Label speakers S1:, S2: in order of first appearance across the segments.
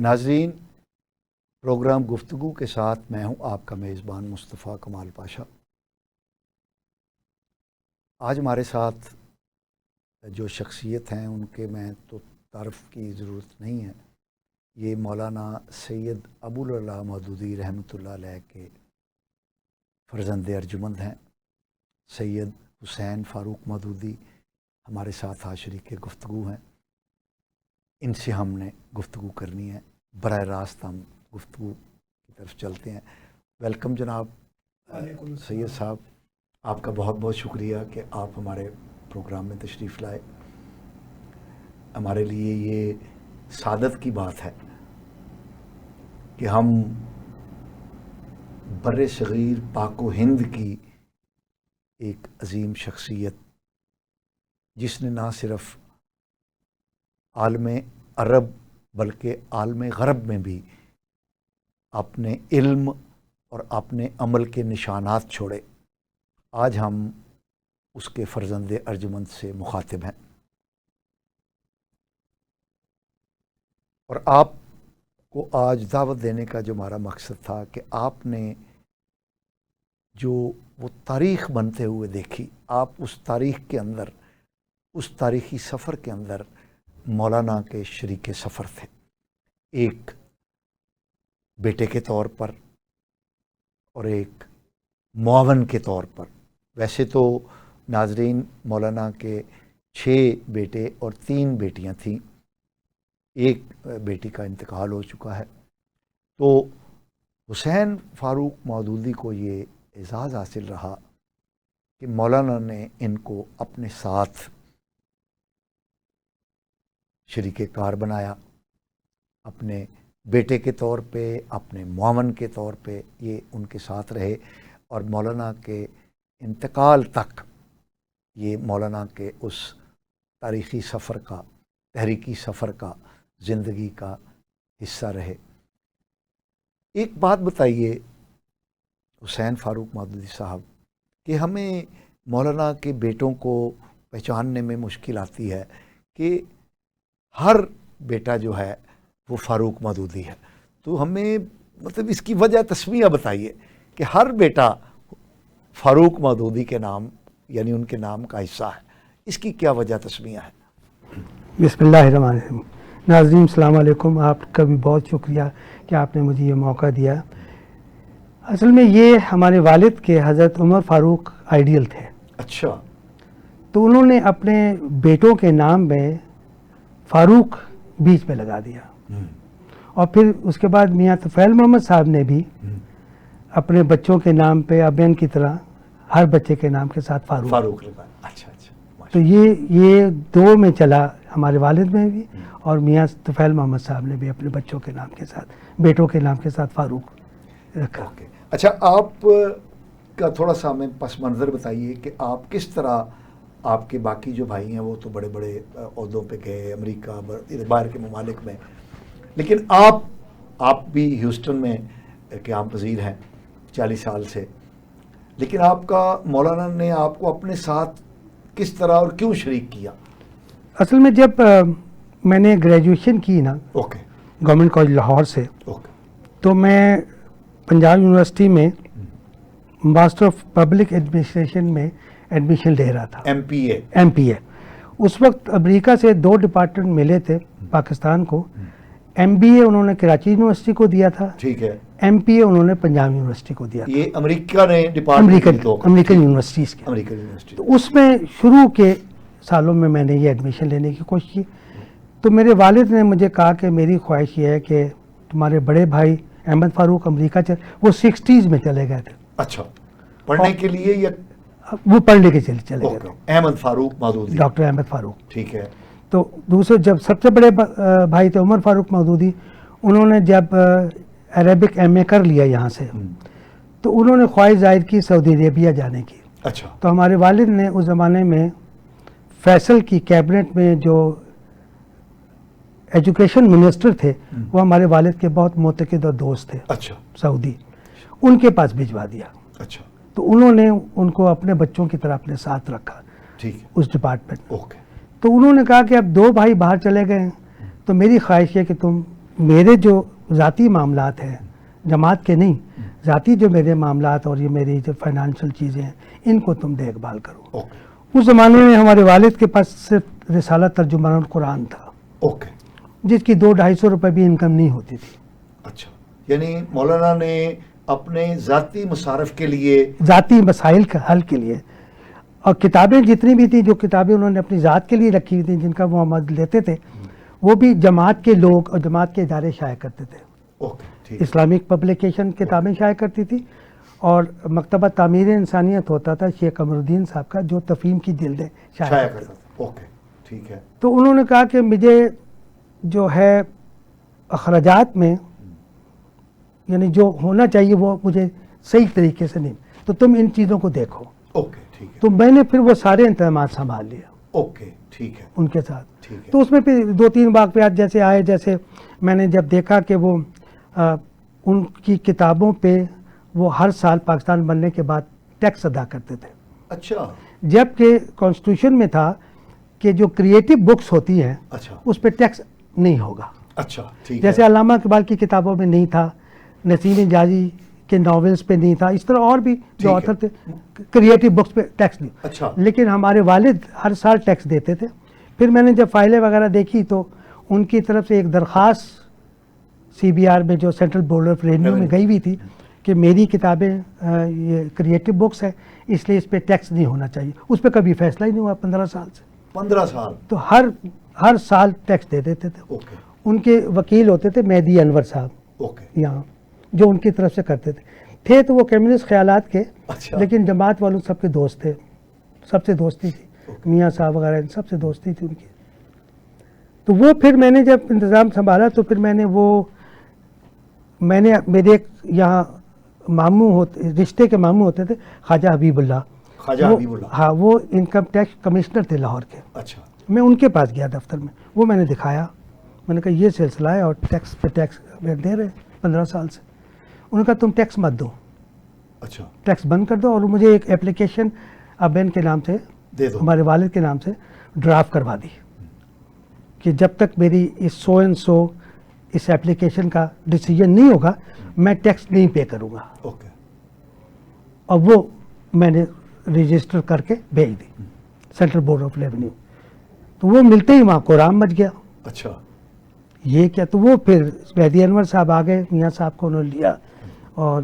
S1: ناظرین، پروگرام گفتگو کے ساتھ میں ہوں آپ کا میزبان مصطفیٰ کمال پاشا۔ آج ہمارے ساتھ جو شخصیت ہیں ان کے میں تو تعارف کی ضرورت نہیں ہے۔ یہ مولانا سید ابو العلا مودودی رحمۃ اللہ علیہ کے فرزند ارجمند ہیں۔ سید حسین فاروق مودودی ہمارے ساتھ آج شریک گفتگو ہیں۔ ان سے ہم نے گفتگو کرنی ہے، براہ راست ہم گفتگو کی طرف چلتے ہیں۔ ویلکم جناب سید صاحب، آپ کا بہت بہت شکریہ کہ آپ ہمارے پروگرام میں تشریف لائے۔ ہمارے لیے یہ سعادت کی بات ہے کہ ہم بر صغیر پاک و ہند کی ایک عظیم شخصیت، جس نے نہ صرف عالم عرب بلکہ عالم غرب میں بھی اپنے علم اور اپنے عمل کے نشانات چھوڑے، آج ہم اس کے فرزند ارجمند سے مخاطب ہیں۔ اور آپ کو آج دعوت دینے کا جو ہمارا مقصد تھا کہ آپ نے جو وہ تاریخ بنتے ہوئے دیکھی، آپ اس تاریخ کے اندر، اس تاریخی سفر کے اندر مولانا کے شریک سفر تھے، ایک بیٹے کے طور پر اور ایک معاون کے طور پر۔ ویسے تو ناظرین مولانا کے 6 بیٹے اور 3 بیٹیاں تھیں، ایک بیٹی کا انتقال ہو چکا ہے۔ تو حسین فاروق مودودی کو یہ اعزاز حاصل رہا کہ مولانا نے ان کو اپنے ساتھ شریک کار بنایا، اپنے بیٹے کے طور پہ، اپنے معاون کے طور پہ یہ ان کے ساتھ رہے، اور مولانا کے انتقال تک یہ مولانا کے اس تاریخی سفر کا، تحریکی سفر کا، زندگی کا حصہ رہے۔ ایک بات بتائیے حسین فاروق مودودی صاحب کہ ہمیں مولانا کے بیٹوں کو پہچاننے میں مشکل آتی ہے کہ ہر بیٹا جو ہے وہ فاروق مودودی ہے، تو ہمیں مطلب اس کی وجہ تسمیہ بتائیے کہ ہر بیٹا فاروق مودودی کے نام یعنی ان کے نام کا حصہ ہے، اس کی کیا وجہ تسمیہ ہے؟
S2: بسم اللہ الرحمن الرحیم۔ ناظرین السلام علیکم، آپ کا بھی بہت شکریہ کہ آپ نے مجھے یہ موقع دیا۔ اصل میں یہ ہمارے والد کے حضرت عمر فاروق آئیڈیل تھے۔
S1: اچھا۔
S2: تو انہوں نے اپنے بیٹوں کے نام میں فاروق بیچ میں لگا دیا، اور پھر اس کے بعد میاں طفیل محمد صاحب نے بھی اپنے بچوں کے نام پہ ابین کی طرح ہر بچے کے نام کے ساتھ فاروق
S1: لگا۔ اچھا اچھا۔
S2: تو یہ 2 میں چلا، ہمارے والد میں بھی، اور میاں طفیل محمد صاحب نے بھی اپنے بچوں کے نام کے ساتھ، بیٹوں کے نام کے ساتھ فاروق رکھا۔
S1: اچھا، آپ کا تھوڑا سا ہمیں پس منظر بتائیے کہ آپ کس طرح، آپ کے باقی جو بھائی ہیں وہ تو بڑے بڑے عہدوں پہ گئے، امریکہ، باہر کے ممالک میں، لیکن آپ بھی ہیوسٹن میں قیام پذیر ہیں 40 سال سے، لیکن آپ کا مولانا نے آپ کو اپنے ساتھ کس طرح اور کیوں شریک کیا؟
S2: اصل میں جب میں نے گریجویشن کی نا گورنمنٹ کالج لاہور سے، تو میں پنجاب یونیورسٹی میں ماسٹر آف پبلک ایڈمنسٹریشن میں ایڈمیشن لے رہا تھا، ایم پی اے۔ اس وقت امریکہ سے 2 ڈپارٹمنٹ ملے تھے پاکستان کو، ایم بی اے انہوں نے کراچی یونیورسٹی کو دیا تھا،
S1: ٹھیک ہے،
S2: ایم پی اے انہوں نے پنجاب یونیورسٹی کو دیا تھا۔
S1: یہ امریکہ نے
S2: امریکن یونیورسٹیز کے، تو اس میں شروع کے سالوں میں نے یہ ایڈمیشن لینے کی کوشش کی۔ تو میرے والد نے مجھے کہا کہ میری خواہش یہ ہے کہ تمہارے بڑے بھائی احمد فاروق امریکہ وہ 60s میں چلے گئے تھے۔
S1: اچھا، پڑھنے کے لیے یا
S2: وہ پڑھنے کے چلے گئے تھے؟
S1: احمد فاروق مودودی،
S2: ڈاکٹر احمد فاروق،
S1: ٹھیک ہے۔
S2: تو دوسرے جب سب سے بڑے بھائی تھے عمر فاروق مودودی، انہوں نے جب عربک ایم اے کر لیا یہاں سے، تو انہوں نے خواہش ظاہر کی سعودی عربیہ جانے کی۔
S1: اچھا۔
S2: تو ہمارے والد نے اس زمانے میں فیصل کی کیبنٹ میں جو ایجوکیشن منسٹر تھے، وہ ہمارے والد کے بہت معتقد اور دوست تھے،
S1: اچھا،
S2: سعودی، ان کے پاس بھجوا دیا۔
S1: اچھا۔
S2: تو انہوں نے ان کو اپنے بچوں کی طرح اپنے ساتھ رکھا،
S1: ٹھیک،
S2: اس ڈپارٹمنٹ میں۔
S1: اوکے۔
S2: تو انہوں نے کہا کہ اب 2 بھائی باہر چلے گئے ہیں، تو میری خواہش ہے کہ تم میرے جو ذاتی معاملات ہیں جماعت کے نہیں، ذاتی جو میرے معاملات اور یہ میری جو فائنانشیل چیزیں ہیں ان کو تم دیکھ بھال کرو. اس زمانے میں ہمارے والد کے پاس صرف رسالہ ترجمان القرآن تھا، جس کی 200-250 روپے بھی انکم نہیں ہوتی تھی.
S1: اچھا، یعنی مولانا نے اپنے ذاتی مصارف کے لیے،
S2: ذاتی مسائل کا حل کے لیے، اور کتابیں جتنی بھی تھیں، جو کتابیں انہوں نے اپنی ذات کے لیے رکھی ہوئی تھیں جن کا وہ مدد لیتے تھے، وہ بھی جماعت کے لوگ اور جماعت کے ادارے شائع کرتے تھے. اسلامک پبلیکیشن کتابیں شائع کرتی تھی، اور مکتبہ تعمیر انسانیت ہوتا تھا شیخ قمر الدین صاحب کا، جو تفہیم کی جلدیں شائع کرتا تھا.
S1: ٹھیک ہے.
S2: تو انہوں نے کہا کہ مجھے جو ہے اخراجات میں یعنی جو ہونا چاہیے وہ مجھے صحیح طریقے سے نہیں، تو تم ان چیزوں کو دیکھو. تو میں نے پھر وہ سارے انتظامات سنبھال لیا.
S1: ٹھیک ہے.
S2: ان کے ساتھ. تو اس میں پھر 2-3 واقعات جیسے آئے، جیسے میں نے جب دیکھا کہ وہ ان کی کتابوں پہ وہ ہر سال پاکستان بننے کے بعد ٹیکس ادا کرتے تھے.
S1: اچھا.
S2: جبکہ کانسٹیٹیوشن میں تھا کہ جو کریٹو بکس ہوتی ہیں اس پہ ٹیکس نہیں ہوگا.
S1: اچھا.
S2: جیسے علامہ اقبال کی کتابوں میں نہیں تھا، نسیم حجازی کے ناولز پہ نہیں تھا، اس طرح اور بھی جو آتھر تھے کریٹو بکس پہ ٹیکس نہیں.
S1: اچھا.
S2: لیکن ہمارے والد ہر سال ٹیکس دیتے تھے. پھر میں نے جب فائلیں وغیرہ دیکھی تو ان کی طرف سے ایک درخواست CBR میں جو سینٹرل بورڈ آف ریونیو میں گئی ہوئی تھی کہ میری کتابیں یہ کریٹو بکس ہے، اس لیے اس پہ ٹیکس نہیں ہونا چاہیے. اس پہ کبھی فیصلہ ہی نہیں ہوا 15 سال سے.
S1: 15 سال.
S2: تو ہر سال ٹیکس دے دیتے تھے. ان کے وکیل ہوتے تھے مہدی انور صاحب یہاں، جو ان کی طرف سے کرتے تھے تو وہ کمیونسٹ خیالات کے، لیکن جماعت والوں سب کے دوست تھے، سب سے دوستی تھی. میاں صاحب وغیرہ سب سے دوستی تھی ان کی. تو وہ پھر میں نے جب انتظام سنبھالا تو پھر میں نے میرے ایک یہاں ماموں ہوتے، رشتے کے ماموں ہوتے تھے خواجہ حبیب اللہ. ہاں، وہ انکم ٹیکس کمشنر تھے لاہور کے.
S1: اچھا.
S2: میں ان کے پاس گیا دفتر میں، وہ میں نے دکھایا، میں نے کہا یہ سلسلہ ہے اور ٹیکس پہ ٹیکس دے رہے 15 سال سے. انہوں نے کہا تم ٹیکس مت دو.
S1: اچھا.
S2: ٹیکس بند کر دو. اور مجھے ایک اپلیکیشن ابین کے نام سے دے دو، ہمارے والد کے نام سے ڈرافٹ کروا دی کہ جب تک میری اس سو اس اپلیکیشن کا ڈیسیجن نہیں ہوگا میں ٹیکس نہیں پے کروں گا. اور وہ میں نے رجسٹر کر کے بھیج the central board of revenue. تو وہ ملتے ہی وہاں قرآن مچ گیا.
S1: اچھا.
S2: یہ کیا؟ تو وہ پھر مہدی انور صاحب آ گئے، میاں صاحب کو انہوں نے لیا، اور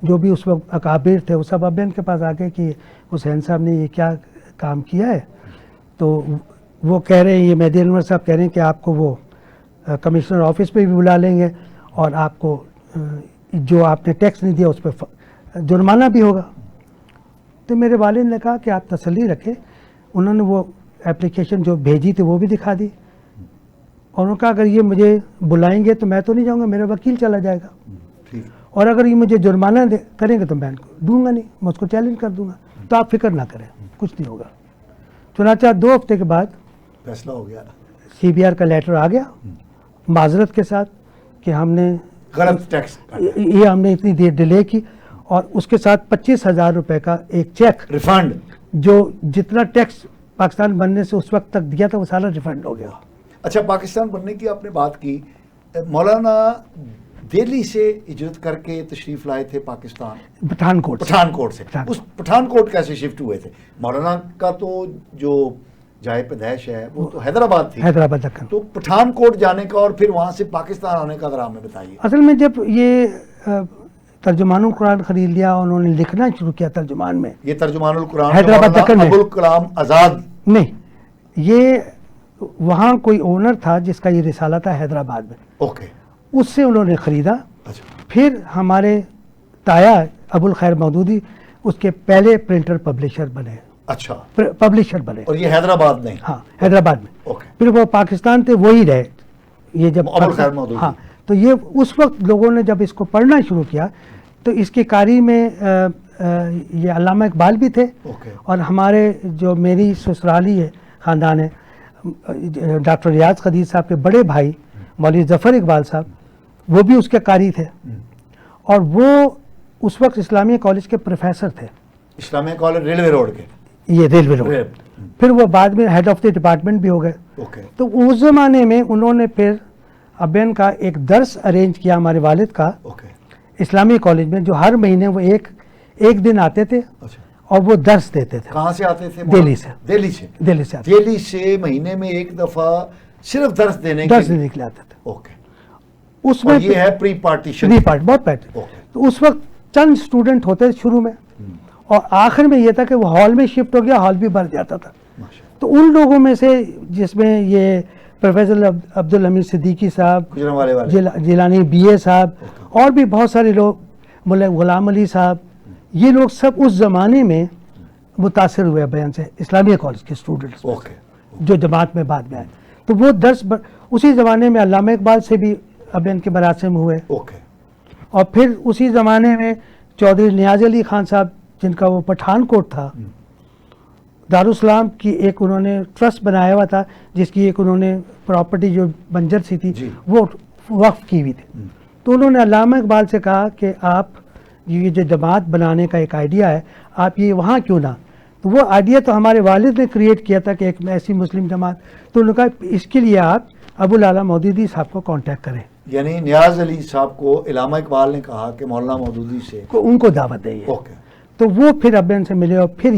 S2: جو بھی اس وقت اکابر تھے وہ سب ابین کے پاس آ گئے کہ حسین صاحب نے یہ کیا کام کیا ہے. تو وہ کہہ رہے ہیں، یہ مہدی انور صاحب کہہ رہے ہیں کہ آپ کو وہ کمشنر آفس پہ بھی بلا لیں گے، اور آپ کو جو آپ نے ٹیکس نہیں دیا اس پہ جرمانہ بھی ہوگا. تو میرے والد نے کہا کہ آپ تسلی رکھیں. انہوں نے وہ اپلیکیشن جو بھیجی تھی وہ بھی دکھا دی، اور انہوں نے کہا اگر یہ مجھے بلائیں گے تو میں تو نہیں جاؤں گا، میرا وکیل چلا جائے گا، اور اگر یہ مجھے جرمانہ کریں گے تو میں ان کو دوں گا نہیں، میں اس کو چیلنج کر دوں گا. تو آپ فکر نہ کریں، کچھ نہیں ہوگا. چنانچہ 2 ہفتے کے بعد
S1: فیصلہ ہو گیا.
S2: CBR کا لیٹر آ گیا معذرت کے ساتھ کہ ہم نے
S1: غلط ٹیکس
S2: یہ ہم نے اتنی دیر ڈیلے کی، اور اس کے ساتھ 25,000 روپے کا ایک چیک
S1: ریفنڈ، جو
S2: جتنا ٹیکس پاکستان بننے سے اس وقت تک دیا تھا وہ سارا ریفنڈ ہو گیا.
S1: اچھا، پاکستان بننے کی آپ نے بات کی. مولانا دہلی سے ہجرت کر کے تشریف لائے تھے پاکستان، پٹھان کوٹ سے. اس پٹھان کوٹ کیسے شفٹ ہوئے تھے؟ مولانا کا تو جو جائے پیدائش ہے وہ تو حیدرآباد تھی.
S2: حیدرآباد دکن.
S1: تو پٹھان کوٹ جانے کا اور پھر وہاں سے پاکستان آنے کا ذرا ہمیں بتائیے.
S2: اصل میں جب یہ ترجمان القرآن خرید لیا، انہوں نے لکھنا شروع کیا ترجمان میں.
S1: یہ ترجمان القرآن
S2: حیدرآباد دکن میں
S1: ابوالکلام آزاد
S2: نہیں، یہ وہاں کوئی اونر تھا جس کا یہ رسالہ تھا حیدرآباد میں.
S1: اوکے.
S2: اس سے انہوں نے خریدا.
S1: اچھا.
S2: پھر ہمارے تایا ابوالخیر مودودی اس کے پہلے پرنٹر پبلشر بنے.
S1: اچھا.
S2: پبلشر بنے.
S1: اور یہ حیدرآباد میں؟
S2: ہاں، حیدرآباد میں.
S1: اوکے.
S2: پھر وہ پاکستان تھے، وہی رہے یہ جب
S1: ابوالخیر مودودی.
S2: ہاں. تو یہ اس وقت لوگوں نے جب اس کو پڑھنا شروع کیا تو اس کی قاری میں یہ علامہ اقبال بھی تھے.
S1: اوکے.
S2: اور ہمارے جو میری سسرالی ہے خاندان ہے، ڈاکٹر ریاض خدیج صاحب کے بڑے بھائی مولوی ظفر اقبال صاحب، وہ بھی اس کے قاری تھے، اور وہ اس وقت اسلامیہ کالج کے پروفیسر تھے.
S1: اسلامیہ کالج ریلوے روڈ کے؟
S2: یہ ریلوے روڈ. پھر وہ بعد میں ہیڈ آف دی ڈپارٹمنٹ بھی ہو گئے.
S1: اوکے.
S2: تو اس زمانے میں انہوں نے پھر ابین کا ایک درس ارینج کیا ہمارے والد کا اسلامی کالج میں, جو ہر مہینے وہ ایک دن آتے تھے اور وہ درس دیتے تھے.
S1: کہاں سے آتے تھے؟
S2: دہلی سے.
S1: دہلی سے مہینے میں ایک دفعہ صرف درس دینے کے
S2: لیے آتے تھے.
S1: اوکے.
S2: اس میں
S1: یہ ہے پری پارٹیشن.
S2: بہت پہلے. تو اس وقت چند اسٹوڈنٹ ہوتے شروع میں, اور آخر میں یہ تھا کہ وہ ہال میں شفٹ ہو گیا, ہال بھی بھر جاتا تھا. تو ان لوگوں میں سے جس میں یہ پروفیسر عبدالحمید صدیقی صاحب, جیلانی بی اے صاحب, اور بھی بہت سارے لوگ, مولا غلام علی صاحب, یہ لوگ سب اس زمانے میں متاثر ہوئے بیان سے, اسلامیہ کالج کے اسٹوڈنٹس جو جماعت میں بعد میں آئے. تو وہ درس اسی زمانے میں علامہ اقبال سے بھی ابین کے مراسم ہوئے. اور پھر اسی زمانے میں چودھری نیاز علی خان صاحب, جن کا وہ پٹھان کوٹ تھا, دارالسلام کی ایک انہوں نے ٹرسٹ بنایا ہوا تھا, جس کی ایک انہوں نے پراپرٹی جو بنجر سی تھی وہ وقف کی ہوئی تھی. تو انہوں نے علامہ اقبال سے کہا کہ آپ یہ جو جماعت بنانے کا ایک آئیڈیا ہے, آپ یہ وہاں کیوں نہ. تو وہ آئیڈیا تو ہمارے والد نے کریٹ کیا تھا کہ ایک ایسی مسلم جماعت. تو انہوں نے کہا اس کے لیے آپ ابو العلا مودودی صاحب کو کانٹیکٹ کریں.
S1: یعنی نیاز علی صاحب کو علامہ اقبال نے کہا کہ مولانا مودودی سے
S2: ان کو دعوت دیں. تو وہ پھر ابین سے ملے, اور پھر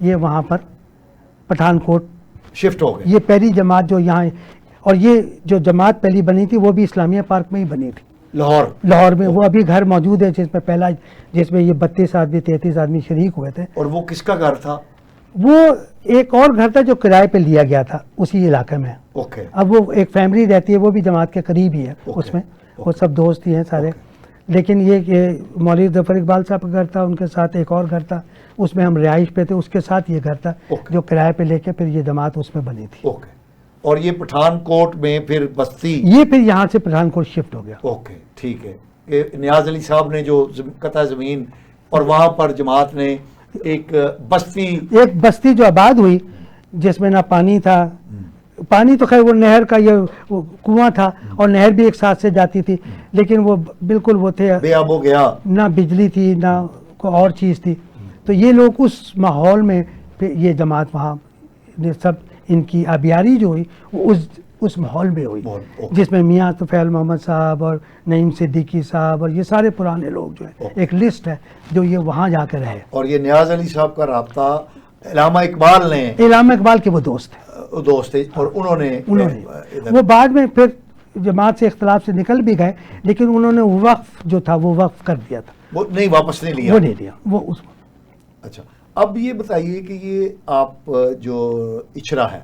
S2: یہ وہاں پر پٹھان کوٹ
S1: شفٹ ہو گئے.
S2: یہ پہلی جماعت جو یہاں, اور یہ جو جماعت پہلی بنی تھی وہ بھی اسلامیہ پارک میں ہی بنی تھی, لاہور میں. وہ ابھی گھر موجود ہے جس میں یہ 32 آدمی 33 آدمی شریک ہوئے تھے.
S1: اور وہ کس کا گھر تھا؟
S2: وہ ایک اور گھر تھا جو کرائے پہ لیا گیا تھا اسی علاقے میں. اب وہ ایک فیملی رہتی ہے, وہ بھی جماعت کے قریب ہی ہے. اس میں وہ سب دوست ہی ہیں سارے. لیکن یہ کہ مولوی ظفر اقبال صاحب کا گھر تھا, ان کے ساتھ ایک اور گھر تھا, اس میں ہم رہائش پہ تھے, اس کے ساتھ یہ گھر تھا جو کرائے پہ لے کے پھر یہ جماعت اس میں بنی تھی.
S1: اور یہ پٹھان کوٹ میں پھر بستی,
S2: یہ پھر یہاں سے پٹھان کوٹ شفٹ ہو گیا.
S1: ٹھیک ہے. کہ نیاز علی صاحب نے جو قطع زمین, اور وہاں پر جماعت نے ایک
S2: بستی جو آباد ہوئی, جس میں نہ پانی تھا, پانی تو خیر وہ نہر کا یہ کنواں تھا, اور نہر بھی ایک ساتھ سے جاتی تھی, لیکن وہ بالکل وہ تھے
S1: بے آب ہو گیا, نہ
S2: بجلی تھی نہ کوئی اور چیز تھی. تو یہ لوگ اس ماحول میں یہ جماعت وہاں سب ان کی آبیاری جو ہوئی وہ اس ماحول میں ہوئی, جس میں میاں طفیل محمد صاحب اور نعیم صدیقی صاحب اور یہ سارے پرانے لوگ جو ہیں, ایک لسٹ ہے جو یہ وہاں جا کے رہے.
S1: اور یہ نیاز علی صاحب کا رابطہ علامہ اقبال نے,
S2: علامہ اقبال کے وہ دوست
S1: تھے, اور انہوں نے
S2: وہ بعد میں پھر جماعت سے اختلاف سے نکل بھی گئے, لیکن انہوں نے وقف جو تھا وہ وقف کر دیا تھا,
S1: وہ نہیں واپس نہیں لیا,
S2: وہ نہیں لیا وہ اس.
S1: اچھا, اب یہ بتائیے کہ یہ آپ جو اچھرا ہے,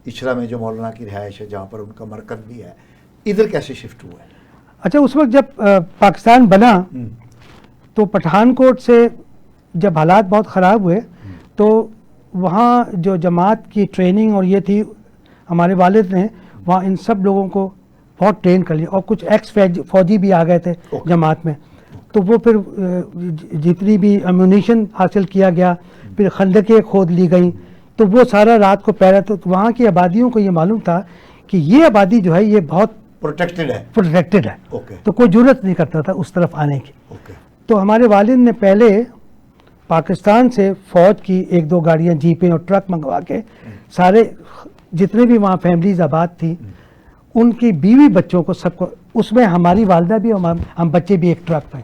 S1: اچھرا میں جو مولانا کی رہائش ہے جہاں پر ان کا مرکز بھی ہے, ادھر کیسے شفٹ ہوا ہے؟
S2: اچھا, اس وقت جب پاکستان بنا تو پٹھان کوٹ سے جب حالات بہت خراب ہوئے تو وہاں جو جماعت کی ٹریننگ اور یہ تھی, ہمارے والد نے وہاں ان سب لوگوں کو بہت ٹرین کر لیا, اور کچھ ایکس فوجی بھی آ گئے تھے جماعت میں. تو وہ پھر جتنی بھی امونیشن حاصل کیا گیا, پھر خندقیں کھود لی گئیں, تو وہ سارا رات کو پہرا. تو وہاں کی آبادیوں کو یہ معلوم تھا کہ یہ آبادی جو ہے یہ بہت پروٹیکٹڈ ہے, تو کوئی جرت نہیں کرتا تھا اس طرف آنے کی. تو ہمارے والد نے پہلے پاکستان سے فوج کی 1-2 گاڑیاں, جیپیں اور ٹرک منگوا کے سارے جتنے بھی وہاں فیملیز آباد تھی ان کی بیوی بچوں کو سب کو, اس میں ہماری والدہ بھی اور ہم بچے بھی ایک ٹرک میں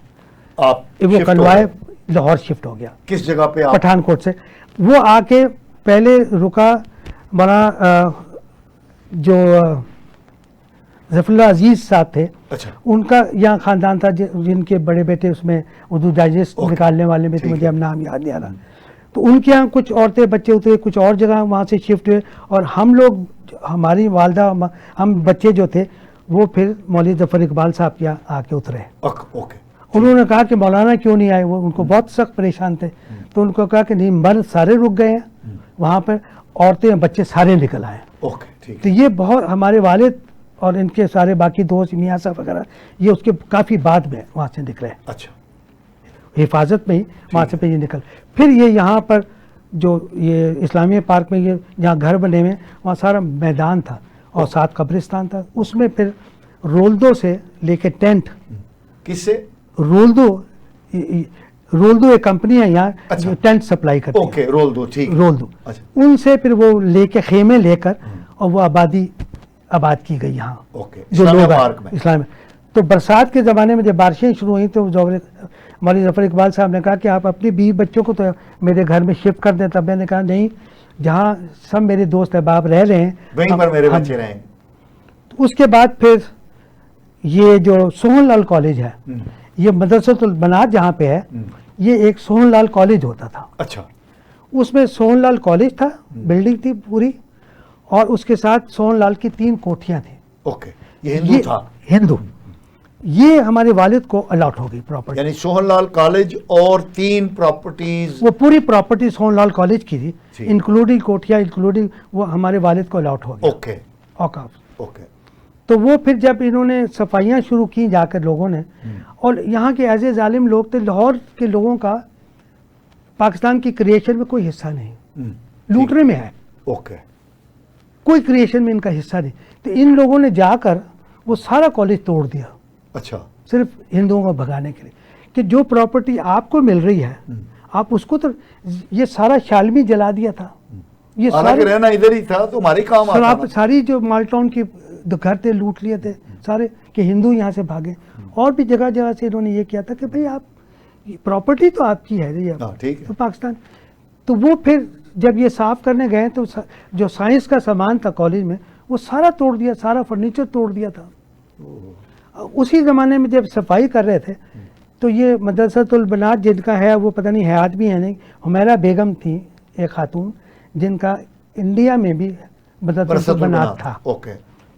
S2: وہ کلوائے لاہور شفٹ ہو گیا.
S1: کس جگہ پہ؟
S2: پٹھان کوٹ سے. وہ آ کے پہلے رکا بڑا جو ظفر اللہ عزیز صاحب تھے, ان کا یہاں خاندان تھا, جن کے بڑے بیٹے اس میں اردو ڈائجسٹ نکالنے والے میں تھے, مجھے اب نام یاد نہیں آ رہا. تو ان کے یہاں کچھ عورتیں بچے اترے, کچھ اور جگہ وہاں سے شفٹ ہوئے, اور ہم لوگ, ہماری والدہ, ہم بچے جو تھے وہ پھر مولوی ظفر اقبال صاحب کے یہاں آ کے اترے. انہوں نے کہا کہ مولانا کیوں نہیں آئے, وہ ان کو بہت سخت پریشان تھے. تو ان کو کہا کہ نہیں, مرد سارے رک گئے ہیں وہاں پر, عورتیں بچے سارے نکل آئے. تو یہ بہت ہمارے والد اور ان کے سارے باقی دوست میاں صاحب وغیرہ یہ اس کے کافی بعد میں وہاں سے نکلے.
S1: اچھا,
S2: حفاظت میں ہی وہاں سے پہ یہ نکل. پھر یہ یہاں پر جو یہ اسلامیہ پارک میں یہ جہاں گھر بنے ہوئے, وہاں سارا میدان تھا اور ساتھ قبرستان تھا. اس میں پھر رولدو سے لے کے ٹینٹ,
S1: کس سے؟
S2: رولدو ایک کمپنی ہے یہاں جو ٹینٹ سپلائی کرتی ہے.
S1: رولدو,
S2: ان سے پھر وہ لے کے خیمے لے کر اور وہ آبادی آباد کی گئی یہاں.
S1: اوکے.
S2: جو لوگ
S1: پارک میں
S2: اسلام. تو برسات کے زمانے میں جب بارشیں شروع ہوئیں تو مولوی ظفر اقبال صاحب نے کہا کہ آپ اپنی بیوی بچوں کو تو میرے گھر میں شفٹ کر دیں. تب میں نے کہا نہیں, جہاں سب میرے دوست احباب رہ رہے ہیں
S1: وہیں پر میرے بچے رہیں.
S2: اس کے بعد پھر یہ جو سوہن لال کالج ہے, یہ مدرسۃ البنات جہاں پہ ہے, یہ ایک سوہن لال کالج ہوتا تھا.
S1: اچھا.
S2: اس میں سوہن لال کالج تھا, بلڈنگ تھی پوری, اور اس کے ساتھ سوہن لال کی 3 کوٹھیاں تھیں.
S1: اوکے. یہ ہندو تھا.
S2: ہندو. یہ ہمارے والد کو الاٹ ہو گئی پراپرٹی.
S1: یعنی سوہن لال کالج اور 3 پراپرٹیز.
S2: وہ پوری پراپرٹی سوہن لال کالج کی تھی,
S1: جی.
S2: انکلوڈنگ کوٹھیاں, انکلوڈنگ وہ ہمارے والد کو الاٹ ہو گیا.
S1: اوکے.
S2: اوقاف.
S1: اوکے.
S2: تو وہ پھر جب انہوں نے صفائیاں شروع کی جا کر لوگوں نے, اور یہاں کے ایسے ظالم لوگ تھے, لاہور کے لوگوں کا پاکستان کی کریشن میں کوئی حصہ نہیں, لوٹنے میں ہے.
S1: اوکے.
S2: کوئی کریشن میں ان کا حصہ نہیں. تو ان لوگوں نے جا کر وہ سارا کالج توڑ دیا.
S1: اچھا.
S2: صرف ہندوؤں کو بھگانے کے لیے کہ جو پراپرٹی آپ کو مل رہی ہے آپ اس کو, تو یہ سارا شالمی جلا دیا تھا. یہ
S1: حالانکہ رہنا ادھر ہی تھا تو ہماری کام آتا نا.
S2: ساری جو مال ٹاؤن کی گھر تھے لوٹ لیے تھے سارے, کہ ہندو یہاں سے بھاگے. اور بھی جگہ جگہ سے انہوں نے یہ کیا تھا کہ بھئی آپ پراپرٹی تو آپ کی ہے
S1: ٹھیک ہے
S2: پاکستان. تو وہ پھر جب یہ صاف کرنے گئے تو جو سائنس کا سامان تھا کالج میں وہ سارا توڑ دیا, سارا فرنیچر توڑ دیا تھا. اسی زمانے میں جب صفائی کر رہے تھے تو یہ مدرسۃ البنات جن کا ہے, وہ پتہ نہیں حیات بھی ہے نہیں, حمیرہ بیگم تھی ایک خاتون جن کا انڈیا میں بھی مدرسۃ البنات تھا.
S1: اوکے.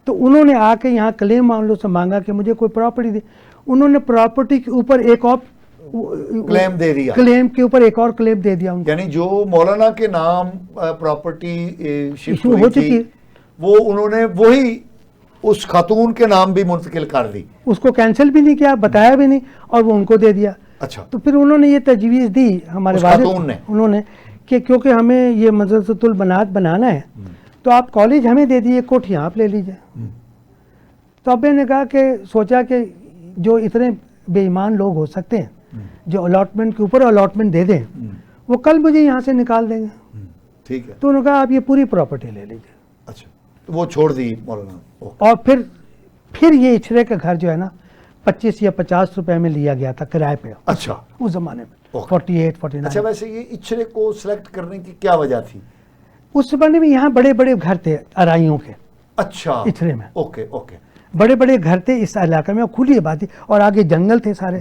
S2: تو انہوں نے آ کے یہاں کلیم معاملوں سے مانگا کہ مجھے کوئی پراپرٹی دے. انہوں نے پراپرٹی کے اوپر ایک اور
S1: کلیم دے دیا,
S2: کلیم کے اوپر ایک اور کلیم دے دیا.
S1: یعنی جو مولانا کے نام پراپرٹی شفٹ
S2: ہو
S1: ہوئی
S2: چکی
S1: تھی وہ انہوں نے وہی اس خاتون کے نام بھی منتقل کر دی.
S2: اس کو کینسل بھی نہیں کیا, بتایا بھی نہیں, اور وہ ان کو دے دیا.
S1: اچھا.
S2: تو پھر انہوں نے یہ تجویز دی ہمارے
S1: خاتون نے,
S2: انہوں نے, کہ کیونکہ ہمیں یہ مدرسۃ البنات بنانا ہے تو آپ کالج ہمیں دے دیجیے, کوٹھیاں آپ لے لیجیے. تو اب میں نے کہا کہ سوچا کہ جو اتنے بے ایمان لوگ ہو سکتے ہیں جو الاٹمنٹ کے اوپر الاٹمنٹ دے دیں, وہ کل مجھے یہاں سے نکال دیں گے.
S1: ٹھیک ہے.
S2: تو انہوں نے کہا آپ یہ پوری پراپرٹی لے لیجیے.
S1: اچھا. وہ چھوڑ دی مولانا.
S2: اور پھر یہ اچھرے کا گھر جو ہے نا 25 یا 50 روپے میں لیا گیا تھا کرائے پہ.
S1: اچھا.
S2: اس زمانے میں 48 49.
S1: اچھا, ویسے یہ اچھرے کو سلیکٹ کرنے کی کیا وجہ تھی؟
S2: اس زمانے میں یہاں بڑے بڑے گھر تھے ارائیوں کے.
S1: اچھا.
S2: اچھرے میں.
S1: اوکے. اوکے.
S2: بڑے بڑے گھر تھے اس علاقے میں, کھلی آبادی, اور آگے جنگل تھے سارے,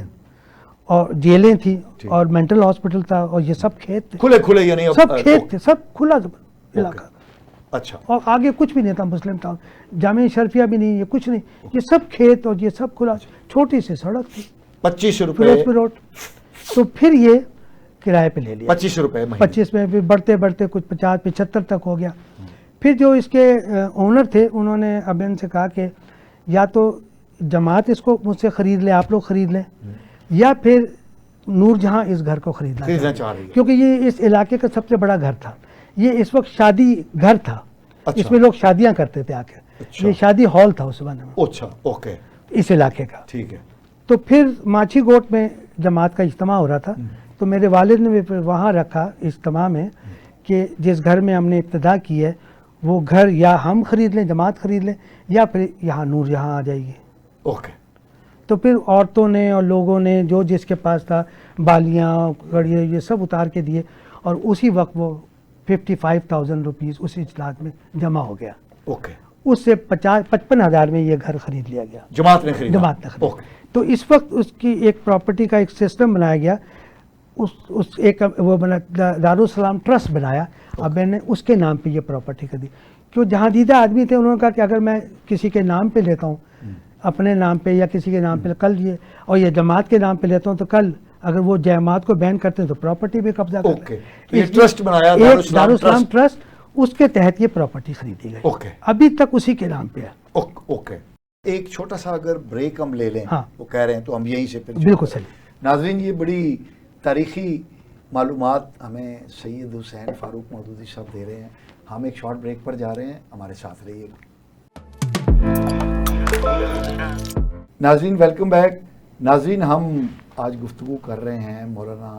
S2: اور جیلیں تھیں, اور مینٹل ہاسپٹل تھا, اور یہ سب کھیت تھے.
S1: کھلے یعنی
S2: سب کھیت تھے, سب کھلا علاقہ.
S1: اچھا. اور
S2: آگے کچھ بھی نہیں تھا, مسلم ٹاؤن, جامعہ شرفیہ بھی نہیں, یہ کچھ نہیں, یہ سب کھیت اور یہ سب کھلا, چھوٹی سی سڑک تھی,
S1: 25 روپے
S2: فیروزپور روڈ. تو پھر یہ کرائے پہ لے لیا
S1: 25 روپے
S2: 25 میں, پھر بڑھتے بڑھتے کچھ 50 75 تک ہو گیا. پھر جو اس کے اونر تھے انہوں نے اب ان سے کہا کہ یا تو جماعت اس کو مجھ سے خرید لے, آپ لوگ خرید لیں, یا پھر نور جہاں اس گھر کو خریدنا چاہ رہی ہے, کیونکہ یہ اس علاقے کا سب سے بڑا گھر تھا. یہ اس وقت شادی گھر تھا. اس میں لوگ شادیاں کرتے تھے آ کے. یہ شادی ہال تھا اس زمانے میں.
S1: اچھا. اوکے.
S2: اس علاقے کا.
S1: ٹھیک ہے.
S2: تو پھر ماچھی گوٹ میں جماعت کا اجتماع ہو رہا تھا, تو میرے والد نے بھی وہاں رکھا اجتماع میں کہ جس گھر میں ہم نے ابتدا کی ہے وہ گھر یا ہم خرید لیں, جماعت خرید لیں, یا پھر یہاں نور جہاں آ جائے گی.
S1: اوکے.
S2: تو پھر عورتوں نے اور لوگوں نے جو جس کے پاس تھا بالیاں گڑیاں یہ سب اتار کے دیے, اور اسی وقت وہ 55,000 روپیز اس اجلاس میں جمع ہو گیا.
S1: اوکے.
S2: اس سے 55,000 میں یہ گھر خرید لیا گیا.
S1: جماعت نے خریدا.
S2: تو اس وقت اس کی ایک پراپرٹی کا ایک سسٹم بنایا گیا, اس ایک وہ بنا دارالسلام ٹرسٹ بنایا. اب میں نے اس کے نام پہ یہ پراپرٹی کر دی. جو جہاں دیدہ آدمی تھے انہوں نے کہا کہ اگر میں کسی کے نام پہ لیتا ہوں, اپنے نام پہ یا کسی کے نام پہ کل یہ, اور یہ جماعت کے نام پہ لیتا ہوں تو کل اگر وہ جماعت کو بین کرتے ہیں تو پراپرٹی بھی قبضہ کرتے ہیں.
S1: یہ ٹرسٹ بنایا
S2: دارالسلام ٹرسٹ, اس کے تحت یہ پراپرٹی خریدی گئی. ابھی تک اسی کے نام پہ ہے.
S1: اوکے. ایک چھوٹا سا اگر بریک ہم لے لیں, وہ کہہ رہے ہیں تو ہم یہیں سے پھر.
S2: بالکل صحیح.
S1: ناظرین, یہ بڑی تاریخی معلومات ہمیں سید حسین فاروق مودودی صاحب دے رہے ہیں. ہم ایک شارٹ بریک پر جا رہے ہیں, ہمارے ساتھ رہیے گا. ناظرین ویلکم بیک. ناظرین, ہم آج گفتگو کر رہے ہیں مولانا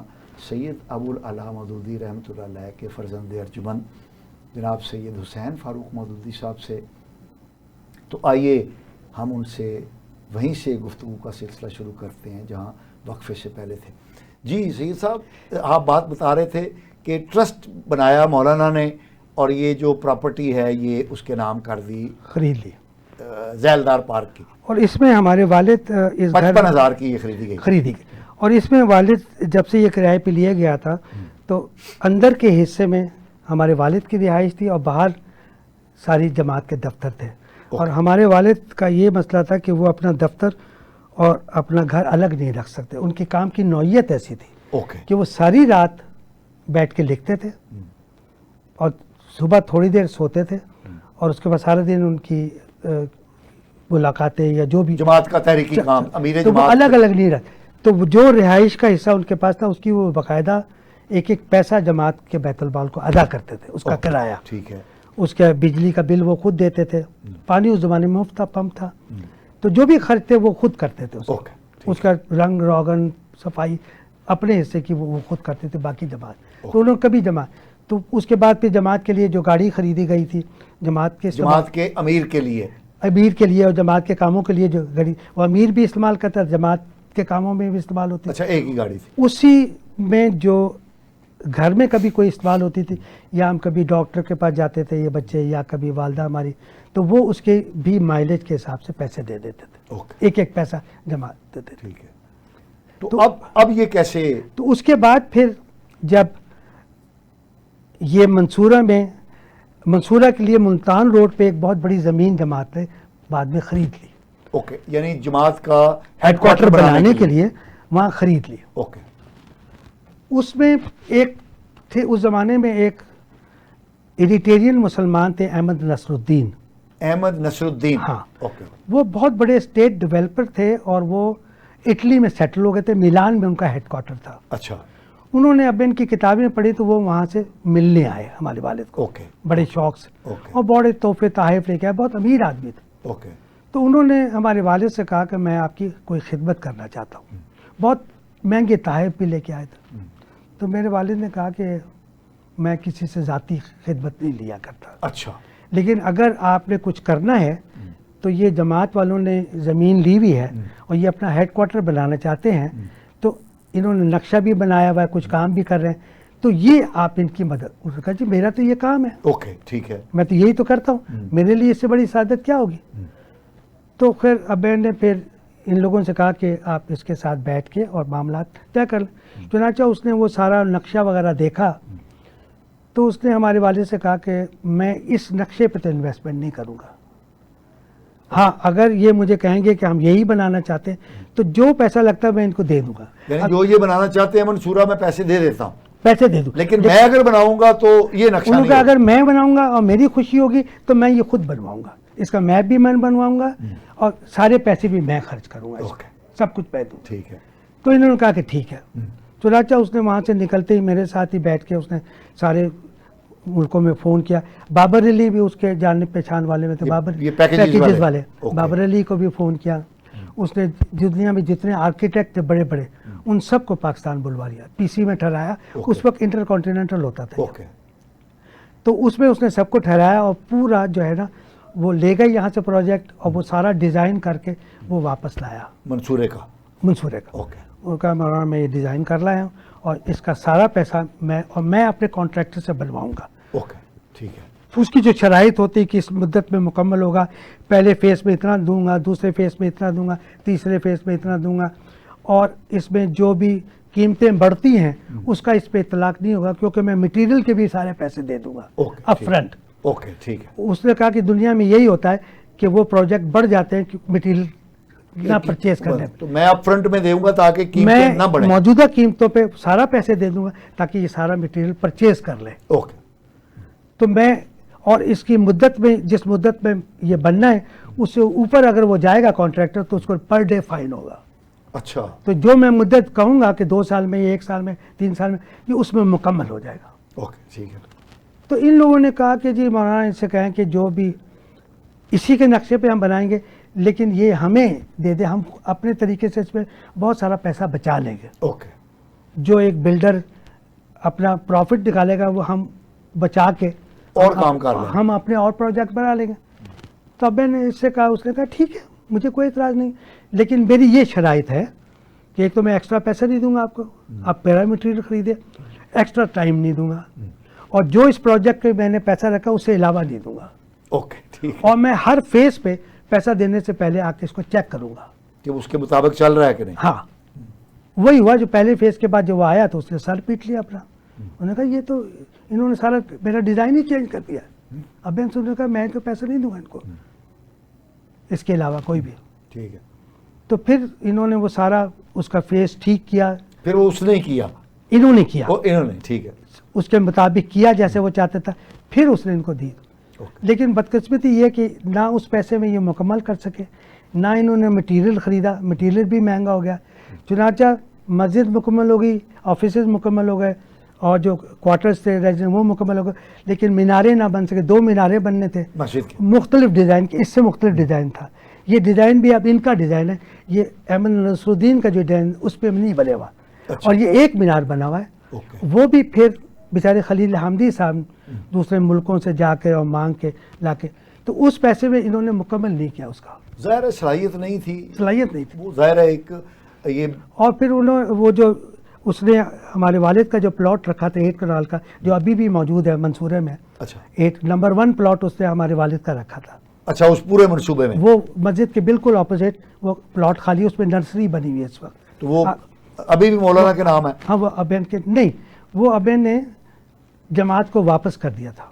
S1: سید ابو العلا مودودی رحمۃ اللہ علیہ کے فرزند ارجمند جناب سید حسین فاروق مودودی صاحب سے. تو آئیے ہم ان سے وہیں سے گفتگو کا سلسلہ شروع کرتے ہیں جہاں وقفے سے پہلے تھے. جی سید صاحب, آپ بات بتا رہے تھے کہ ٹرسٹ بنایا مولانا نے اور یہ جو پراپرٹی ہے یہ اس کے نام کر دی,
S2: خرید لی
S1: ذیلدار پارک کی,
S2: اور اس میں ہمارے والد اس
S1: 55,000 کی یہ خریدی گئی.
S2: اور اس میں والد جب سے یہ کرائے پہ لیا گیا تھا تو اندر کے حصے میں ہمارے والد کی رہائش تھی اور باہر ساری جماعت کے دفتر تھے. اور ہمارے والد کا یہ مسئلہ تھا کہ وہ اپنا دفتر اور اپنا گھر الگ نہیں رکھ سکتے. ان کے کام کی نوعیت ایسی تھی کہ وہ ساری رات بیٹھ کے لکھتے تھے اور صبح تھوڑی دیر سوتے تھے, اور اس کے بعد سارا دن ان کی ملاقاتیں یا جو بھی
S1: جماعت کا تحریکی کام امیر
S2: تو وہ
S1: جماعت
S2: الگ الگ نہیں رکھتے. تو جو رہائش کا حصہ ان کے پاس تھا اس کی وہ باقاعدہ ایک ایک پیسہ جماعت کے بیت المال کو ادا کرتے تھے, اس کا کرایہ,
S1: ٹھیک ہے,
S2: اس کے بجلی کا بل وہ خود دیتے تھے, پانی اس زمانے میں مفت تھا, پمپ تھا, تو جو بھی خرچ تھے وہ خود کرتے تھے. اس کا رنگ روغن صفائی اپنے حصے کی وہ خود کرتے تھے, باقی جماعت. تو انہوں نے کبھی تو اس کے بعد پھر جماعت کے لیے جو گاڑی خریدی گئی تھی جماعت کے
S1: امیر کے لیے
S2: اور جماعت کے کاموں کے لیے جو گاڑی, وہ امیر بھی استعمال کرتا, جماعت کے کاموں میں بھی استعمال ہوتی.
S1: اچھا, ایک ہی گاڑی تھی.
S2: اسی میں جو گھر میں کبھی کوئی استعمال ہوتی تھی, یا ہم کبھی ڈاکٹر کے پاس جاتے تھے یہ بچے, یا کبھی والدہ ہماری, تو وہ اس کے بھی مائلیج کے حساب سے پیسے دے دیتے تھے, ایک ایک پیسہ جمع دیتے تھے.
S1: ٹھیک ہے. تو اب یہ کیسے؟
S2: تو اس کے بعد پھر جب یہ منصورہ کے لیے ملتان روڈ پہ ایک بہت بڑی زمین جماعت نے بعد میں خرید لی.
S1: اوکے, یعنی جماعت کا
S2: ہیڈ کوارٹر بنانے کے لیے وہاں خرید لی.
S1: اوکے.
S2: اس میں ایک تھے اس زمانے میں ایک ایڈیٹیرین مسلمان تھے, احمد نصر الدین. ہاں,
S1: اوکے.
S2: وہ بہت بڑے اسٹیٹ ڈیولپر تھے اور وہ اٹلی میں سیٹل ہو گئے تھے, میلان میں ان کا ہیڈ کوارٹر تھا.
S1: اچھا.
S2: انہوں نے اب ان کی کتابیں پڑھی تو وہ وہاں سے ملنے آئے ہمارے والد کو, بڑے شوق سے, اور بڑے تحفے تحائف لے کے آئے, بہت امیر آدمی تھے.
S1: اوکے.
S2: تو انہوں نے ہمارے والد سے کہا کہ میں آپ کی کوئی خدمت کرنا چاہتا ہوں. بہت مہنگے تحائف بھی لے کے آئے تھے. تو میرے والد نے کہا کہ میں کسی سے ذاتی خدمت نہیں لیا کرتا.
S1: اچھا.
S2: لیکن اگر آپ نے کچھ کرنا ہے تو یہ جماعت والوں نے زمین لی ہوئی ہے اور یہ اپنا ہیڈ کوارٹر بنانا چاہتے ہیں, تو انہوں نے نقشہ بھی بنایا ہوا ہے, کچھ کام بھی کر رہے ہیں, تو یہ آپ ان کی مدد. انہوں نے کہا جی میرا تو یہ کام ہے.
S1: اوکے, ٹھیک ہے,
S2: میں تو یہی تو کرتا ہوں, میرے لیے اس سے بڑی سعادت کیا ہوگی. تو خیر ابے نے پھر ان لوگوں سے کہا کہ آپ اس کے ساتھ بیٹھ کے اور معاملات طے کر لیں. چنانچہ اس نے وہ سارا نقشہ وغیرہ دیکھا تو اس نے ہمارے والد سے کہا کہ میں اس نقشے پہ تو انویسٹمنٹ نہیں کروں گا. ہاں, اگر یہ مجھے کہیں گے کہ ہم یہی بنانا چاہتے ہیں تو جو پیسہ لگتا ہے میں ان کو دے دوں گا.
S1: یعنی جو یہ بنانا چاہتے ہیں منصورہ میں پیسے دے دیتا ہوں,
S2: پیسے دے دوں,
S1: لیکن میں اگر بناؤں گا تو یہ نقشہ نہیں.
S2: اگر میں بناؤں گا اور میری خوشی ہوگی تو میں یہ خود بنواؤں گا, اس کا میپ بھی میں بنواؤں گا اور سارے پیسے بھی میں خرچ کروں گا, سب کچھ میں دوں.
S1: ٹھیک ہے.
S2: تو انہوں نے کہا کہ ٹھیک ہے. چنانچہ اس نے وہاں سے نکلتے ہی میرے ساتھ ہی بیٹھ کے اس نے سارے ملکوں میں فون کیا. بابر علی بھی اس کے جان پہچان والے میں تھے, پیکیجز والے. بابر علی کو بھی فون کیا. اس نے دنیا میں جتنے آرکیٹیکٹ تھے بڑے بڑے ان سب کو پاکستان بلوا لیا, پی سی میں ٹھہرایا. اس وقت انٹر کانٹیننٹل ہوتا تھا. تو اس میں اس نے سب کو ٹھہرایا اور پورا جو ہے نا وہ لے گئے یہاں سے پروجیکٹ, اور وہ سارا ڈیزائن کر کے وہ واپس لایا منصورے کا. وہ کہا مولانا میں یہ ڈیزائن کر لایا ہوں اور اس کا سارا پیسہ میں اپنے کانٹریکٹر سے بنواؤں گا.
S1: اوکے, ٹھیک ہے.
S2: اس کی جو شرائط ہوتی کہ اس مدت میں مکمل ہوگا, پہلے فیز میں اتنا دوں گا, دوسرے فیز میں اتنا دوں گا, تیسرے فیز میں اتنا دوں گا, اور اس میں جو بھی قیمتیں بڑھتی ہیں اس کا اس پہ اطلاق نہیں ہوگا کیونکہ میں مٹیریل کے بھی سارے پیسے دے دوں گا اپ فرنٹ.
S1: اوکے, ٹھیک ہے.
S2: اس نے کہا کہ دنیا میں یہی ہوتا ہے کہ وہ پروجیکٹ بڑھ جاتے ہیں مٹیریل نہ پرچیز کرنے,
S1: تو میں اپ فرنٹ میں دوں گا تاکہ قیمتیں نہ بڑھیں.
S2: موجودہ قیمتوں پہ سارا پیسے دے دوں گا تاکہ یہ سارا مٹیریل پرچیز کر لیں.
S1: اوکے.
S2: تو میں اور اس کی مدت میں جس مدت میں یہ بننا ہے اس سے اوپر اگر وہ جائے گا کانٹریکٹر تو اس کو پر ڈے فائن ہوگا.
S1: اچھا.
S2: تو جو میں مدت کہوں گا کہ 2 سال میں, 1 سال میں, 3 سال میں, یہ اس میں مکمل ہو جائے گا.
S1: اوکے, ٹھیک ہے.
S2: تو ان لوگوں نے کہا کہ جی مولانا ان سے کہیں کہ جو بھی اسی کے نقشے پہ ہم بنائیں گے لیکن یہ ہمیں دے دے, ہم اپنے طریقے سے اس پہ بہت سارا پیسہ بچا لیں گے.
S1: اوکے.
S2: جو ایک بلڈر اپنا پروفٹ نکالے گا وہ ہم بچا کے
S1: اور کام کر لیں,
S2: ہم اپنے اور پروجیکٹ بنا لیں گے. تو اب میں نے اس سے کہا, اس نے کہا ٹھیک ہے مجھے کوئی اعتراض نہیں, لیکن میری یہ شرائط ہے کہ ایک تو میں ایکسٹرا پیسہ نہیں دوں گا آپ کو, آپ میرا مٹیریل خریدے, ایکسٹرا ٹائم نہیں دوں گا, اور جو اس پروجیکٹ پہ میں نے پیسہ رکھا اس سے علاوہ نہیں دوں گا.
S1: اوکے ٹھیک,
S2: اور میں ہر فیز پہ پیسہ دینے سے پہلے آ کے اس کو چیک کروں گا
S1: کہ اس کے مطابق چل رہا ہے کہ نہیں.
S2: ہاں وہی ہوا جو پہلے فیز کے بعد جو وہ آیا تو اس نے سر پیٹ لیا اپنا. انہوں نے کہا یہ تو انہوں نے سارا میرا ڈیزائن ہی چینج کر دیا. اب میں نے کہا میں تو پیسہ نہیں دوں گا ان کو اس کے علاوہ کوئی بھی.
S1: ٹھیک ہے,
S2: تو پھر انہوں نے وہ سارا اس کا فیس ٹھیک کیا.
S1: پھر وہ اس نے کیا,
S2: انہوں نے کیا,
S1: انہوں نے ٹھیک ہے
S2: اس کے مطابق کیا جیسے وہ چاہتا تھا, پھر اس نے ان کو دی. لیکن بدقسمتی یہ کہ نہ اس پیسے میں یہ مکمل کر سکے, نہ انہوں نے مٹیریل خریدا, مٹیریل بھی مہنگا ہو گیا. چنانچہ مسجد مکمل ہو گئی, آفیسز مکمل ہو گئے, اور جو کوارٹرز تھے ریزیڈنٹ وہ مکمل ہو گئے, لیکن مینارے نہ بن سکے. 2 مینارے بننے تھے مختلف ڈیزائن کے, اس سے مختلف ڈیزائن تھا. یہ ڈیزائن بھی اب ان کا ڈیزائن ہے, یہ احمد نصر الدین کا جو ڈیزائن اس پہ نہیں بنے ہوا, اور یہ ایک مینار بنا ہوا ہے. وہ بھی پھر بیچارے خلیل حامدی صاحب دوسرے ملکوں سے جا کے اور مانگ کے لا کے, تو اس پیسے میں انہوں نے مکمل نہیں کیا اس کا.
S1: ظاہر صلاحیت نہیں تھی,
S2: صلاحیت نہیں تھی
S1: وہ ظاہر ہے ایک یہ. اور
S2: پھر انہوں وہ جو اس نے ہمارے والد کا جو پلاٹ رکھا تھا 8 کنال کا, جو ابھی بھی موجود ہے منصورے میں, 8 نمبر 1 پلاٹ اس نے ہمارے والد کا رکھا تھا.
S1: اچھا, اس پورے منصوبے میں
S2: وہ مسجد کے بالکل اپوزٹ وہ پلاٹ خالی, اس میں نرسری بنی ہوئی ہے اس وقت.
S1: تو وہ ابھی بھی مولانا کے نام ہے.
S2: ہاں وہ ابین کے نہیں, وہ ابین نے جماعت کو واپس کر دیا تھا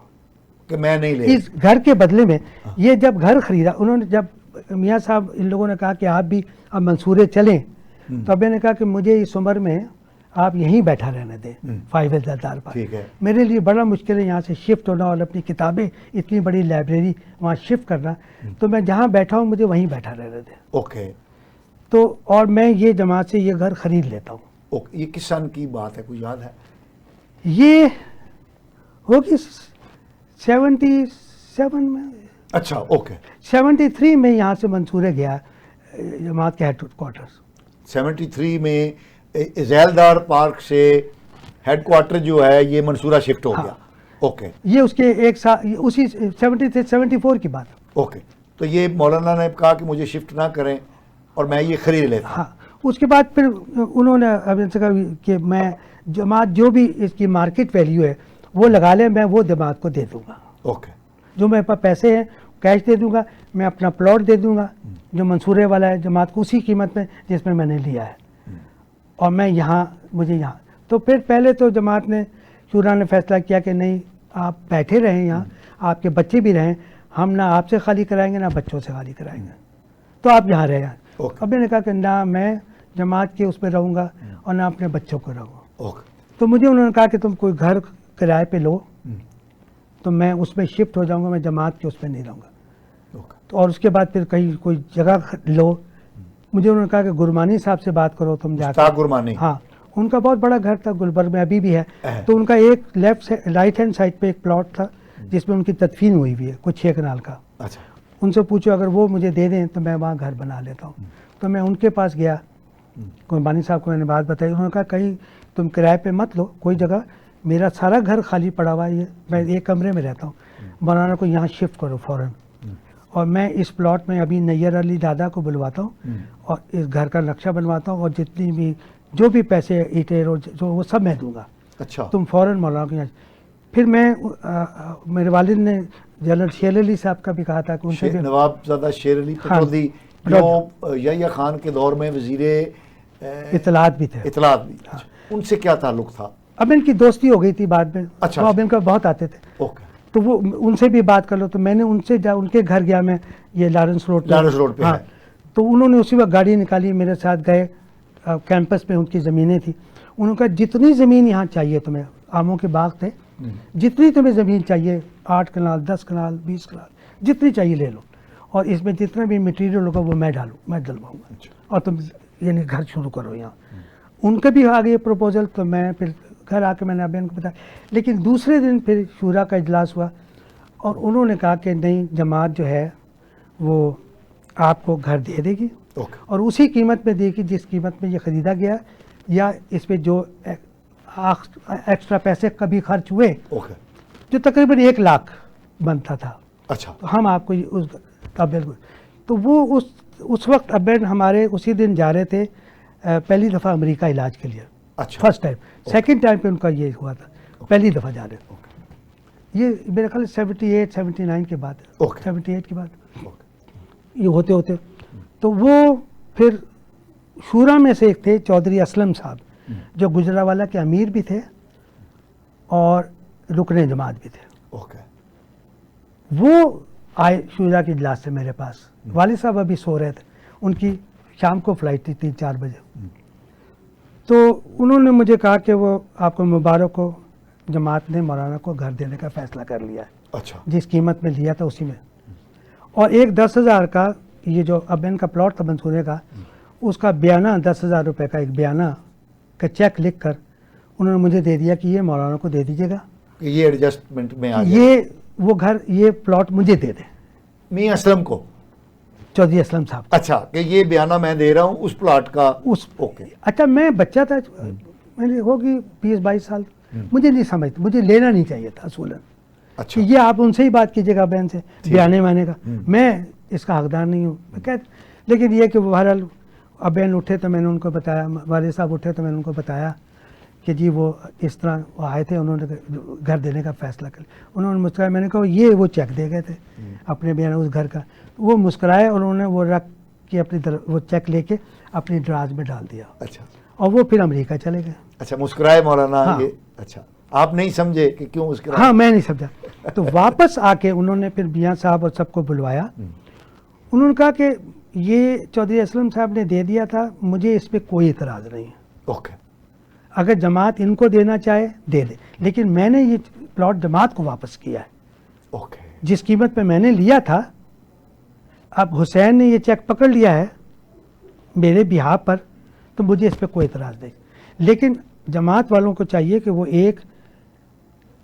S1: کہ میں نہیں لے.
S2: اس گھر کے بدلے میں یہ جب گھر خریدا انہوں نے, جب میاں صاحب ان لوگوں نے کہا کہ آپ بھی اب منصورے چلیں, تو ابین نے کہا کہ مجھے اس عمر میں آپ یہیں بیٹھا رہنے دیں 5 دار پر. میرے لیے بڑا مشکل ہے یہاں سے شفٹ ہونا, اور اپنی کتابیں اتنی بڑی لائبریری وہاں شفٹ کرنا, تو میں جہاں بیٹھا ہوں مجھے وہیں بیٹھا رہنے دیں.
S1: اوکے,
S2: تو اور میں یہ جماعت سے یہ گھر خرید لیتا ہوں.
S1: یہ کس سن کی بات ہے, کوئی یاد ہے؟
S2: یہ ہوگی 77 میں.
S1: اچھا اوکے,
S2: 73 میں یہاں سے منصورے گیا جماعت کے ہیڈ کوارٹرز.
S1: 73 میں زیلدار پارک سے ہیڈ کوارٹر جو ہے یہ منصورہ شفٹ ہو گیا. اوکے,
S2: یہ اس کے ایک سال اسی 74 کی بات.
S1: اوکے, تو یہ مولانا نے کہا کہ مجھے شفٹ نہ کریں اور میں یہ خرید لیتا.
S2: ہاں, اس کے بعد پھر انہوں نے اب ان سے کہا کہ میں جماعت جو بھی اس کی مارکیٹ ویلیو ہے وہ لگا لیں, میں وہ جماعت کو دے دوں گا.
S1: اوکے,
S2: جو میرے پاس پیسے ہیں کیش دے دوں گا, میں اپنا پلاٹ دے دوں گا جو منصورے والا ہے جماعت کو اسی قیمت میں جس میں نے لیا ہے, اور میں یہاں مجھے یہاں. تو پھر پہلے تو جماعت نے شورا نے فیصلہ کیا کہ نہیں آپ بیٹھے رہیں یہاں, آپ کے بچے بھی رہیں, ہم نہ آپ سے خالی کرائیں گے نہ بچوں سے خالی کرائیں گے, تو آپ یہاں رہیں. اب میں نے کہا کہ نہ میں جماعت کے اس پہ رہوں گا اور نہ اپنے بچوں کو رہوں. تو مجھے انہوں نے کہا کہ تم کوئی گھر کرائے پہ لو, تو میں اس میں شفٹ ہو جاؤں گا, میں جماعت کے اس پہ نہیں رہوں گا. تو اور اس کے بعد پھر کہیں کوئی جگہ لو. مجھے انہوں نے کہا کہ گرمانی صاحب سے بات کرو تم جا کر.
S1: گرمانی,
S2: ہاں, ان کا بہت بڑا گھر تھا گلبرگ میں, ابھی بھی ہے. تو ان کا ایک رائٹ ہینڈ سائڈ پہ ایک پلاٹ تھا جس میں ان کی تدفین ہوئی ہوئی ہے کچھ 6 کنال کا. ان سے پوچھو اگر وہ مجھے دے دیں تو میں وہاں گھر بنا لیتا ہوں. تو میں ان کے پاس گیا, گرمانی صاحب کو میں نے بات بتائی. انہوں نے کہا کہیں تم کرائے پہ مت لو کوئی جگہ, میرا سارا گھر خالی پڑا ہوا ہے, میں ایک کمرے میں رہتا ہوں, مولانا کو یہاں شفٹ کرو فوراً. اور میں اس پلاٹ میں ابھی نیر علی دادا کو بلواتا ہوں اور اس گھر کا نقشہ بنواتا ہوں, اور جتنی بھی جو بھی پیسے اینٹیں جو وہ سب میں دوں گا.
S1: اچھا,
S2: تم فوراً مولانا کو یہاں. پھر میں میرے والد نے جنرل شیر علی صاحب کا بھی کہا تھا کہ ان سے
S1: نواب زادہ شیر علی پٹودی جو یحییٰ خان کے دور میں وزیر
S2: اطلاعات بھی تھے.
S1: اطلاعات بھی, ان سے کیا تعلق تھا؟
S2: اب ان کی دوستی ہو گئی تھی بعد میں.
S1: اچھا,
S2: اب ان کا بہت آتے تھے.
S1: اوکے,
S2: تو وہ ان سے بھی بات کر لو. تو میں نے ان سے ان کے گھر گیا, میں یہ لارنس روڈ
S1: پہ.
S2: ہاں, تو انہوں نے اسی وقت گاڑی نکالی, میرے ساتھ گئے کیمپس میں, ان کی زمینیں تھیں. انہوں نے کہا جتنی زمین یہاں چاہیے تمہیں, آموں کے باغ تھے, جتنی تمہیں زمین چاہیے 8 کنال 10 کنال 20 کنال جتنی چاہیے لے لو, اور اس میں جتنا بھی مٹیریل ہوگا وہ میں ڈلواؤں گا, اور تم یعنی گھر شروع کرو یہاں. ان کے بھی آ گئی پروپوزل. تو میں پھر گھر آ کے میں نے ابھی ان کو بتایا. لیکن دوسرے دن پھر شورا کا اجلاس ہوا, اور انہوں نے کہا کہ نہیں جماعت جو ہے وہ آپ کو گھر دے دے گی, اور اسی قیمت میں دے گی جس قیمت میں یہ خریدا گیا, یا اس پہ جو ایکسٹرا پیسے کبھی خرچ ہوئے جو تقریباً 1 لاکھ بنتا تھا.
S1: اچھا,
S2: تو ہم آپ کو اس اب بالکل. تو وہ اس وقت ابین ہمارے اسی دن جا رہے تھے پہلی دفعہ امریکہ علاج کے لیے.
S1: اچھا.
S2: First time. سیکنڈ ٹائم پہ ان کا یہ ہوا تھا, پہلی دفعہ جا رہے تھے. یہ میرے خیال 78 79 کے بعد, 78 کے بعد یہ ہوتے ہوتے. تو وہ پھر شورا میں سے ایک تھے چودھری اسلم صاحب, جو گجرانوالہ کے امیر بھی تھے اور رکن جماعت بھی تھے. وہ آئے شورا کے اجلاس سے میرے پاس. والد صاحب ابھی سو رہے تھے, ان کی شام کو فلائٹ تھی 3-4 بجے. تو انہوں نے مجھے کہا کہ وہ آپ کو مبارک کو, جماعت نے مولانا کو گھر دینے کا فیصلہ کر لیا ہے.
S1: اچھا.
S2: جس قیمت میں لیا تھا اسی میں, اور ایک 10,000 کا یہ جو اب ان کا پلاٹ تھا منصورے کا, اس کا بیانہ 10,000 روپے کا ایک بیانہ کا چیک لکھ کر انہوں نے مجھے دے دیا کہ یہ مولانا کو دے دیجیے گا,
S1: یہ ایڈجسٹمنٹ میں آ گیا.
S2: یہ وہ گھر, یہ پلاٹ مجھے دے دیں.
S1: میاں اسلم کو,
S2: چودھری اسلم صاحب.
S1: اچھا, کہ یہ بیانہ میں دے رہا ہوں اس پلاٹ کا. اوکے.
S2: اچھا, میں بچہ تھا, میں ہوگی 20-22 سال, مجھے نہیں سمجھتا, مجھے لینا نہیں چاہیے تھا اصولاً.
S1: اچھا.
S2: یہ آپ ان سے ہی بات کیجیے گا بہن سے, بیانے وانے کا, میں اس کا حقدار نہیں ہوں. لیکن یہ کہ وہ بہرحال اب بہن اٹھے تو میں نے ان کو بتایا, والد صاحب اٹھے تو میں نے ان کو بتایا کہ جی وہ اس طرح وہ آئے تھے, انہوں نے گھر دینے کا فیصلہ کر لیا. انہوں نے مسکرایا, میں نے کہا یہ وہ چیک دے گئے تھے اپنے بیان اس گھر کا. وہ مسکرائے اور انہوں نے وہ رکھ کے اپنی وہ چیک لے کے اپنی دراز میں ڈال دیا.
S1: اچھا.
S2: اور وہ پھر امریکہ چلے گئے.
S1: اچھا, مسکرائے مولانا.
S2: ہاں.
S1: یہ اچھا, آپ نہیں سمجھے کہ کیوں مسکرائے؟
S2: ہاں, میں نہیں سمجھا. تو واپس آ کے انہوں نے پھر میاں صاحب اور سب کو بلوایا. انہوں نے کہا کہ یہ چودھری اسلم صاحب نے دے دیا تھا, مجھے اس پہ کوئی اعتراض نہیں ہے.
S1: اوکے.
S2: اگر جماعت ان کو دینا چاہے دے دے, لیکن میں نے یہ پلاٹ جماعت کو واپس کیا ہے.
S1: اوکے.
S2: جس قیمت پہ میں نے لیا تھا, اب حسین نے یہ چیک پکڑ لیا ہے میرے بہاف پر, تو مجھے اس پہ کوئی اعتراض نہیں. لیکن جماعت والوں کو چاہیے کہ وہ ایک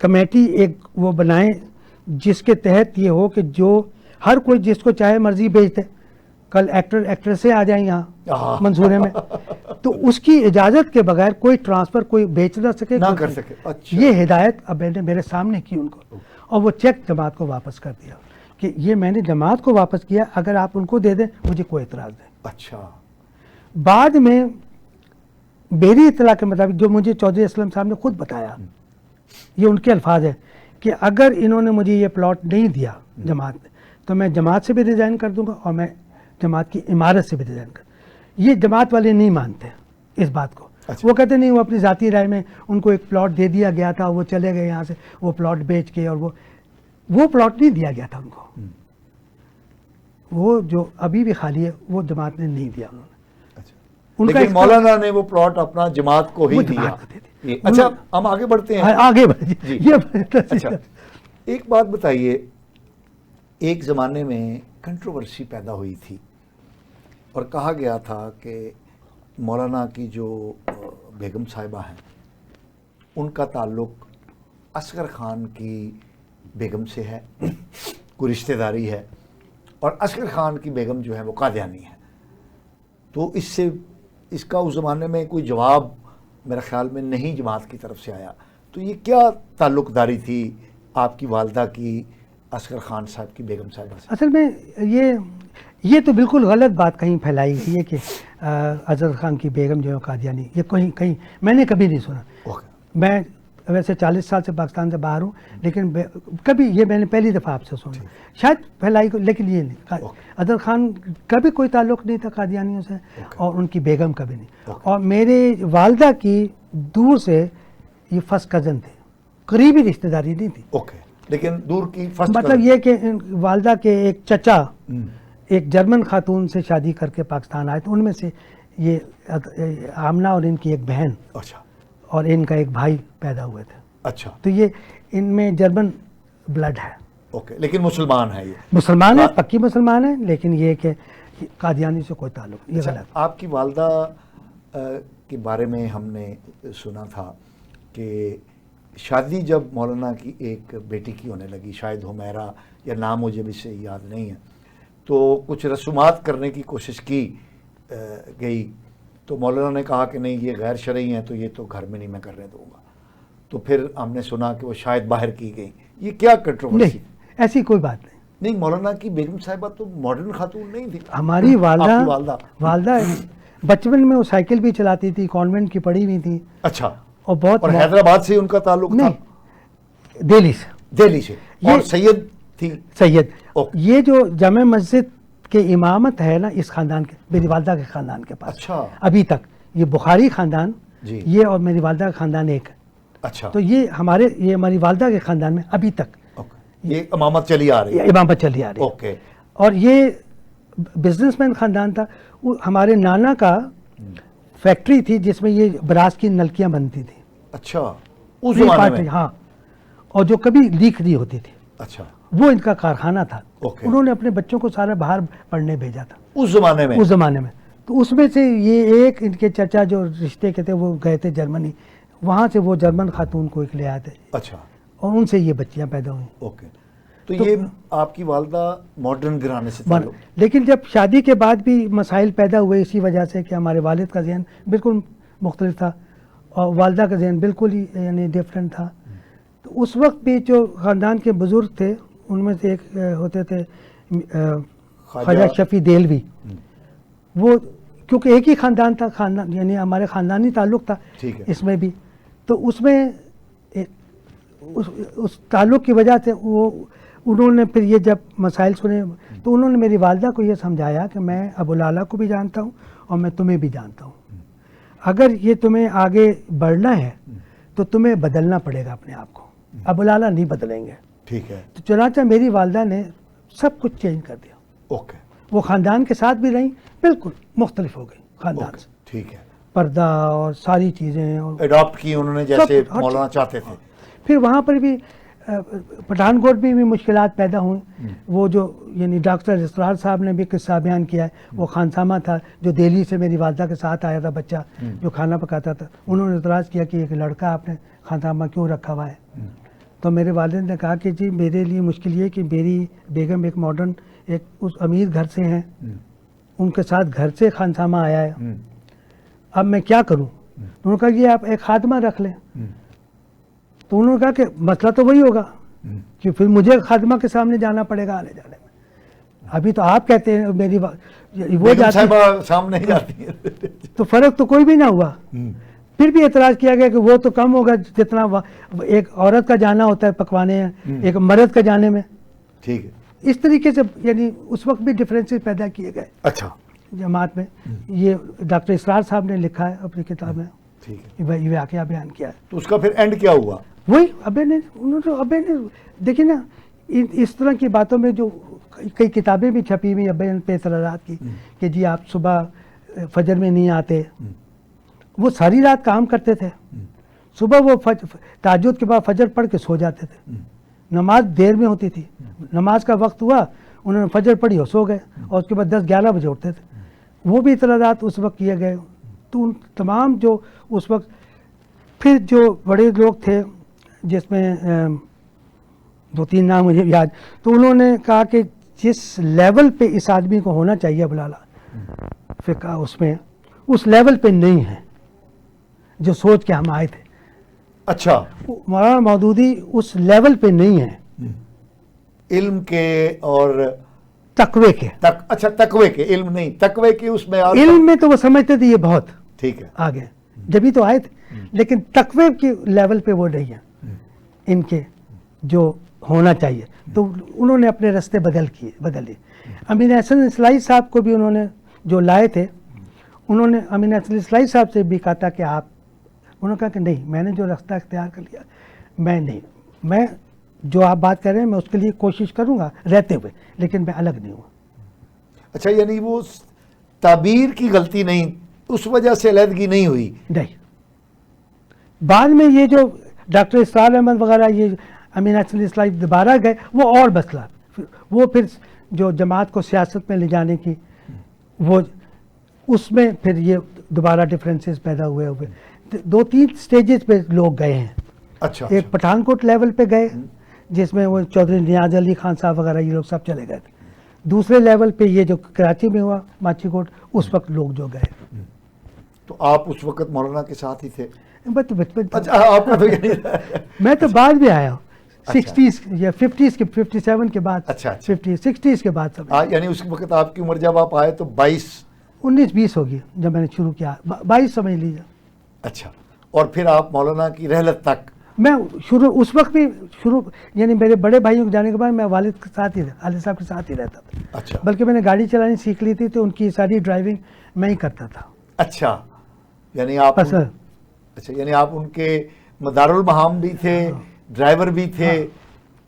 S2: کمیٹی ایک وہ بنائیں جس کے تحت یہ ہو کہ جو ہر کوئی جس کو چاہے مرضی بیچ دے. کل ایکٹر ایکٹریسیں آ جائیں یہاں منصورے میں, تو اس کی اجازت کے بغیر کوئی ٹرانسفر کوئی بیچ نہ سکے,
S1: نہ کر سکے. اچھا.
S2: یہ ہدایت اب میں نے میرے سامنے کی ان کو, اور وہ چیک جماعت کو واپس کر دیا کہ یہ میں نے جماعت کو واپس کیا, اگر آپ ان کو دے دیں مجھے کوئی اعتراض نہیں.
S1: اچھا.
S2: بعد میں میری اطلاع کے مطابق جو مجھے چودھری اسلم صاحب نے خود بتایا, یہ ان کے الفاظ ہیں کہ اگر انہوں نے مجھے یہ پلاٹ نہیں دیا جماعت نے, تو میں جماعت سے بھی ریزائن کر دوں گا اور میں جماعت کی عمارت سے بھی ریزائن کر. یہ جماعت والے نہیں مانتے اس بات کو.
S1: اچھا.
S2: وہ کہتے نہیں, وہ اپنی ذاتی رائے میں ان کو ایک پلاٹ دے دیا گیا تھا, وہ چلے گئے یہاں سے وہ پلاٹ بیچ کے, اور وہ پلاٹ نہیں دیا گیا تھا ان کو. وہ جو ابھی بھی خالی ہے وہ جماعت نے نہیں دیا. انہوں نے
S1: لیکن مولانا نے وہ پلاٹ اپنا جماعت کو ہی دیا. اچھا, ہم آگے بڑھتے ہیں.
S2: آگے بڑھیں.
S1: اچھا, ایک بات بتائیے, ایک زمانے میں کنٹروورسی پیدا ہوئی تھی اور کہا گیا تھا کہ مولانا کی جو بیگم صاحبہ ہیں ان کا تعلق اصغر خان کی بیگم سے ہے, کوئی رشتہ داری ہے, اور اصغر خان کی بیگم جو ہے وہ قادیانی ہے. تو اس کا اس زمانے میں کوئی جواب میرے خیال میں نہیں جماعت کی طرف سے آیا. تو یہ کیا تعلق داری تھی آپ کی والدہ کی اصغر خان صاحب کی بیگم صاحبہ سے؟
S2: اصل میں یہ تو بالکل غلط بات کہیں پھیلائی گئی ہے کہ اصغر خان کی بیگم جو ہے قادیانی, یہ کہیں میں نے کبھی نہیں سنا. میں ویسے 40 سال سے پاکستان سے باہر ہوں, لیکن کبھی یہ میں نے پہلی دفعہ آپ سے سنا. شاید پھیلائی کو, لیکن یہ نہیں. اصغر خان کا بھی کوئی تعلق نہیں تھا قادیانیوں سے, اور ان کی بیگم کا بھی نہیں. اور میرے والدہ کی دور سے یہ فرسٹ کزن تھے, قریبی رشتہ داری نہیں تھی.
S1: اوکے. لیکن دور کی فرسٹ
S2: مطلب یہ کہ والدہ کے ایک چچا ایک جرمن خاتون سے شادی کر کے پاکستان آئے تھے, ان میں سے یہ آمنہ اور ان کی ایک بہن.
S1: اچھا.
S2: اور ان کا ایک بھائی پیدا ہوئے تھے.
S1: اچھا.
S2: تو یہ ان میں جرمن بلڈ ہے.
S1: اوکے. لیکن مسلمان ہے, یہ
S2: مسلمان ہے, پکی مسلمان ہے, لیکن یہ کہ قادیانی سے کوئی تعلق نہیں. یہ غلط.
S1: آپ کی والدہ کے بارے میں ہم نے سنا تھا کہ شادی جب مولانا کی ایک بیٹی کی ہونے لگی, شاید حمیرہ یا نام مجھے بھی سے یاد نہیں ہے, تو کچھ رسومات کرنے کی کوشش کی گئی, تو مولانا نے کہا کہ نہیں یہ غیر شرعی ہیں, تو یہ تو گھر میں نہیں میں کرنے دوں گا. تو پھر ہم نے سنا کہ وہ شاید باہر کی گئی. یہ کیا کنٹروورسی؟
S2: نہیں, ایسی کوئی بات
S1: نہیں مولانا کی بیگم صاحبہ تو ماڈرن خاتون نہیں تھی.
S2: ہماری والدہ بچپن میں وہ سائیکل بھی چلاتی تھی, کانوینٹ کی پڑھی ہوئی تھی.
S1: اچھا.
S2: اور بہت
S1: حیدرآباد سے ان کا تعلق تھا؟
S2: دہلی سے.
S1: اور سید تھی؟
S2: سید. یہ جو جامع مسجد کے امامت ہے نا اس خاندان کے, میری والدہ کے خاندان کے پاس.
S1: اچھا.
S2: ابھی تک یہ بخاری خاندان, یہ اور میری والدہ کا خاندان ایک.
S1: اچھا.
S2: تو یہ ہماری والدہ کے خاندان میں ابھی تک
S1: یہ امامت چلی آ رہی ہے.
S2: امامت چلی آ رہی ہے.
S1: اوکے.
S2: اور یہ بزنس مین خاندان تھا. ہمارے نانا کا فیکٹری تھی جس میں یہ براس کی نلکیاں بنتی تھیں.
S1: اچھا. اس زمانے میں؟
S2: ہاں. اور جو کبھی لیک نہیں ہوتی تھی.
S1: اچھا.
S2: وہ ان کا کارخانہ تھا. انہوں نے اپنے بچوں کو سارا باہر پڑھنے بھیجا تھا
S1: اس زمانے میں.
S2: تو اس میں سے یہ ایک ان کے چچا جو رشتے کے تھے وہ گئے تھے جرمنی, وہاں سے وہ جرمن خاتون کو ایک لے آتے.
S1: اچھا.
S2: اور ان سے یہ بچیاں پیدا ہوئیں.
S1: اوکے. تو یہ آپ کی والدہ ماڈرن گھرانے سے تعلق.
S2: لیکن جب شادی کے بعد بھی مسائل پیدا ہوئے اسی وجہ سے کہ ہمارے والد کا ذہن بالکل مختلف تھا اور والدہ کا ذہن بالکل ہی یعنی ڈفرینٹ تھا. تو اس وقت بھی جو خاندان کے بزرگ تھے ان میں سے ایک ہوتے تھے خواجہ شفیع دہلوی. وہ کیونکہ ایک ہی خاندان تھا, خاندان یعنی ہمارے خاندانی تعلق تھا اس میں بھی. تو اس میں اس تعلق کی وجہ سے انہوں نے پھر یہ جب مسائل سنے تو انہوں نے میری والدہ کو یہ سمجھایا کہ میں ابو لالا کو بھی جانتا ہوں اور میں تمہیں بھی جانتا ہوں. اگر یہ تمہیں آگے بڑھنا ہے تو تمہیں بدلنا پڑے گا اپنے آپ کو. ابو لالا نہیں بدلیں گے.
S1: ٹھیک ہے.
S2: تو چنانچہ میری والدہ نے سب کچھ چینج کر دیا.
S1: اوکے.
S2: وہ خاندان کے ساتھ بھی رہیں, بالکل مختلف ہو گئی خاندان سے.
S1: ٹھیک ہے. پردہ
S2: اور ساری چیزیں
S1: اڈاپٹ کی انہوں نے جیسے مولانا چاہتے تھے.
S2: پھر وہاں پر بھی پٹھان کوٹ میں بھی مشکلات پیدا ہوئیں. وہ جو یعنی ڈاکٹر اسرار صاحب نے بھی قصہ بیان کیا ہے, وہ خانسامہ تھا جو دہلی سے میری والدہ کے ساتھ آیا تھا, بچہ جو کھانا پکاتا تھا. انہوں نے اعتراض کیا کہ ایک لڑکا آپ نے خانسامہ کیوں رکھا ہوا ہے. تو میرے والد نے کہا کہ جی میرے لیے مشکل یہ کہ میری بیگم ایک ماڈرن ایک اس امیر گھر سے ہیں, ان کے ساتھ گھر سے خانسامہ آیا ہے, اب میں کیا کروں. انہوں نے کہا کہ آپ ایک خادمہ رکھ لیں. تو انہوں نے کہا کہ مسئلہ تو وہی ہوگا کہ پھر مجھے خادمہ کے سامنے جانا پڑے گا آنے جانے میں. ابھی تو آپ کہتے ہیں میری وہ
S1: سامنے جاتی ہے
S2: تو فرق تو کوئی بھی نہ ہوا. پھر بھی اعتراض کیا گیا کہ وہ تو کم ہوگا جتنا ایک عورت کا جانا ہوتا ہے پکوانے ایک مرد کا جانے میں.
S1: ٹھیک ہے.
S2: اس طریقے سے یعنی اس وقت بھی ڈفرینسز پیدا کیے گئے.
S1: اچھا.
S2: جماعت میں یہ ڈاکٹر اسرار صاحب نے لکھا ہے اپنی کتاب میں, یہ واقعہ بیان کیا ہے.
S1: تو اس کا پھر اینڈ کیا ہوا؟
S2: وہی ابے نے دیکھیں نا اس طرح کی باتوں میں جو کئی کتابیں بھی چھپی ہوئی ابے پہ اعتراضات کی کہ جی آپ صبح فجر میں نہیں آتے. وہ ساری رات کام کرتے تھے, صبح وہ تہجد کے بعد فجر پڑھ کے سو جاتے تھے. نماز دیر میں ہوتی تھی, نماز کا وقت ہوا انہوں نے فجر پڑھی اور سو گئے, اور اس کے بعد 10-11 بجے اٹھتے تھے. وہ بھی اعتراضات اس وقت کیے گئے. تو ان تمام جو اس وقت پھر جو بڑے لوگ تھے جس میں 2-3 نام مجھے یاد, تو انہوں نے کہا کہ جس لیول پہ اس آدمی کو ہونا چاہیے ابو لالا فقہ اس میں اس لیول پہ نہیں ہے جو سوچ کے ہم آئے تھے.
S1: اچھا.
S2: مولانا مودودی اس لیول پہ نہیں ہے
S1: علم کے اور
S2: تقوی کے.
S1: اچھا تقوی کے, علم نہیں تقوی کے. اس میں
S2: علم میں تو وہ سمجھتے تھے یہ بہت
S1: ٹھیک ہے
S2: آگے جبھی تو آئے تھے, لیکن تقوی کے لیول پہ وہ نہیں ہیں ان کے جو ہونا چاہیے. تو انہوں نے اپنے راستے بدل لیے. امین احسن اصلاحی صاحب کو بھی انہوں نے جو لائے تھے, انہوں نے امین احسن اصلاحی صاحب سے بھی کہا تھا کہ آپ, انہوں نے کہا کہ نہیں میں نے جو راستہ اختیار کر لیا میں جو آپ بات کر رہے ہیں میں اس کے لیے کوشش کروں گا رہتے ہوئے, لیکن میں الگ نہیں ہوں.
S1: اچھا یعنی وہ تعبیر کی غلطی نہیں, اس وجہ سے علیحدگی نہیں ہوئی.
S2: نہیں, بعد میں یہ جو ڈاکٹر اسرار احمد وغیرہ یہ امین احسن اصلاحی دوبارہ گئے وہ اور مسئلہ, وہ پھر جو جماعت کو سیاست میں لے جانے کی وہ اس میں پھر یہ دوبارہ ڈفرینسز پیدا ہوئے. 2-3 سٹیجز پہ لوگ گئے ہیں.
S1: اچھا.
S2: ایک پٹھان کوٹ لیول پہ گئے جس میں وہ چودھری نیاز علی خان صاحب وغیرہ یہ لوگ سب چلے گئے تھے. دوسرے لیول پہ یہ جو کراچی میں ہوا ماچی کوٹ, اس وقت لوگ جو گئے.
S1: تو آپ اس وقت مولانا کے ساتھ ہی تھے؟
S2: بچپن
S1: اچھا آپ کا تو
S2: میں تو بعد میں آیا ہوں. 60s یا 50s کے 57 کے بعد,
S1: اچھا اچھا
S2: 50 60s کے بعد سب.
S1: یعنی اس وقت آپ کی عمر جب آپ آئے تو
S2: 19-20 ہوگی جب میں نے شروع کیا, 22 سمجھ لیجیے.
S1: اچھا, اور پھر آپ مولانا کی رحلت تک.
S2: میں اس وقت بھی یعنی میرے بڑے بھائیوں کے جانے کے بعد میں والد کے ساتھ ہی والد صاحب کے ساتھ ہی رہتا تھا.
S1: اچھا,
S2: بلکہ میں نے گاڑی چلانی سیکھ لی تھی تو ان کی ساری ڈرائیونگ میں ہی کرتا تھا.
S1: اچھا, یعنی آپ اچھا یعنی آپ ان کے مدار المہام بھی تھے, ڈرائیور بھی تھے.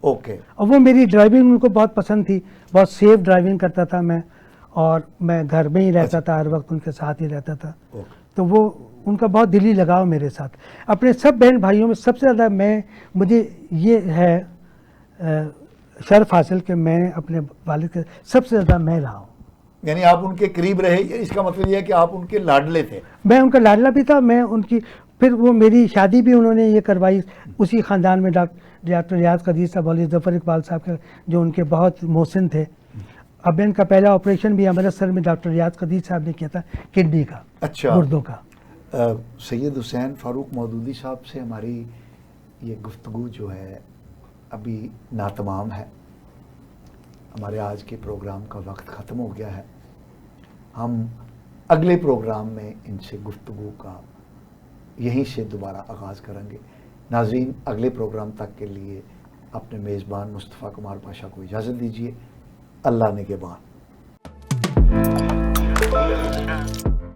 S1: اوکے. اور
S2: وہ میری ڈرائیونگ ان کو بہت پسند تھی, بہت سیف ڈرائیونگ کرتا تھا میں, اور میں گھر میں ہی رہتا تھا, ہر وقت ان کے ساتھ ہی رہتا تھا. تو وہ ان کا بہت دلی لگاؤ میرے ساتھ. اپنے سب بہن بھائیوں میں سب سے زیادہ مجھے یہ ہے شرف حاصل کہ میں اپنے والد کے سب سے زیادہ میں رہا ہوں.
S1: یعنی آپ ان کے قریب رہے, اس کا مطلب یہ ہے کہ آپ ان کے لاڈلے تھے.
S2: میں ان کا لاڈلا بھی تھا. میں ان کی پھر وہ میری شادی بھی انہوں نے یہ کروائی اسی خاندان میں, ڈاکٹر ریاض قدیر صاحب, مولوی ظفر اقبال صاحب کے جو ان کے بہت محسن تھے. اب ان کا پہلا آپریشن بھی امرتسر میں ڈاکٹر ریاض قدیر صاحب نے کیا تھا, کڈنی کا,
S1: اچھا,
S2: گردوں کا.
S1: سید حسین فاروق مودودی صاحب سے ہماری یہ گفتگو جو ہے ابھی ناتمام ہے. ہمارے آج کے پروگرام کا وقت ختم ہو گیا ہے. ہم اگلے پروگرام میں ان سے گفتگو کا یہیں سے دوبارہ آغاز کریں گے. ناظرین, اگلے پروگرام تک کے لیے اپنے میزبان مصطفیٰ کمار پاشا کو اجازت دیجیے. اللہ نگہبان.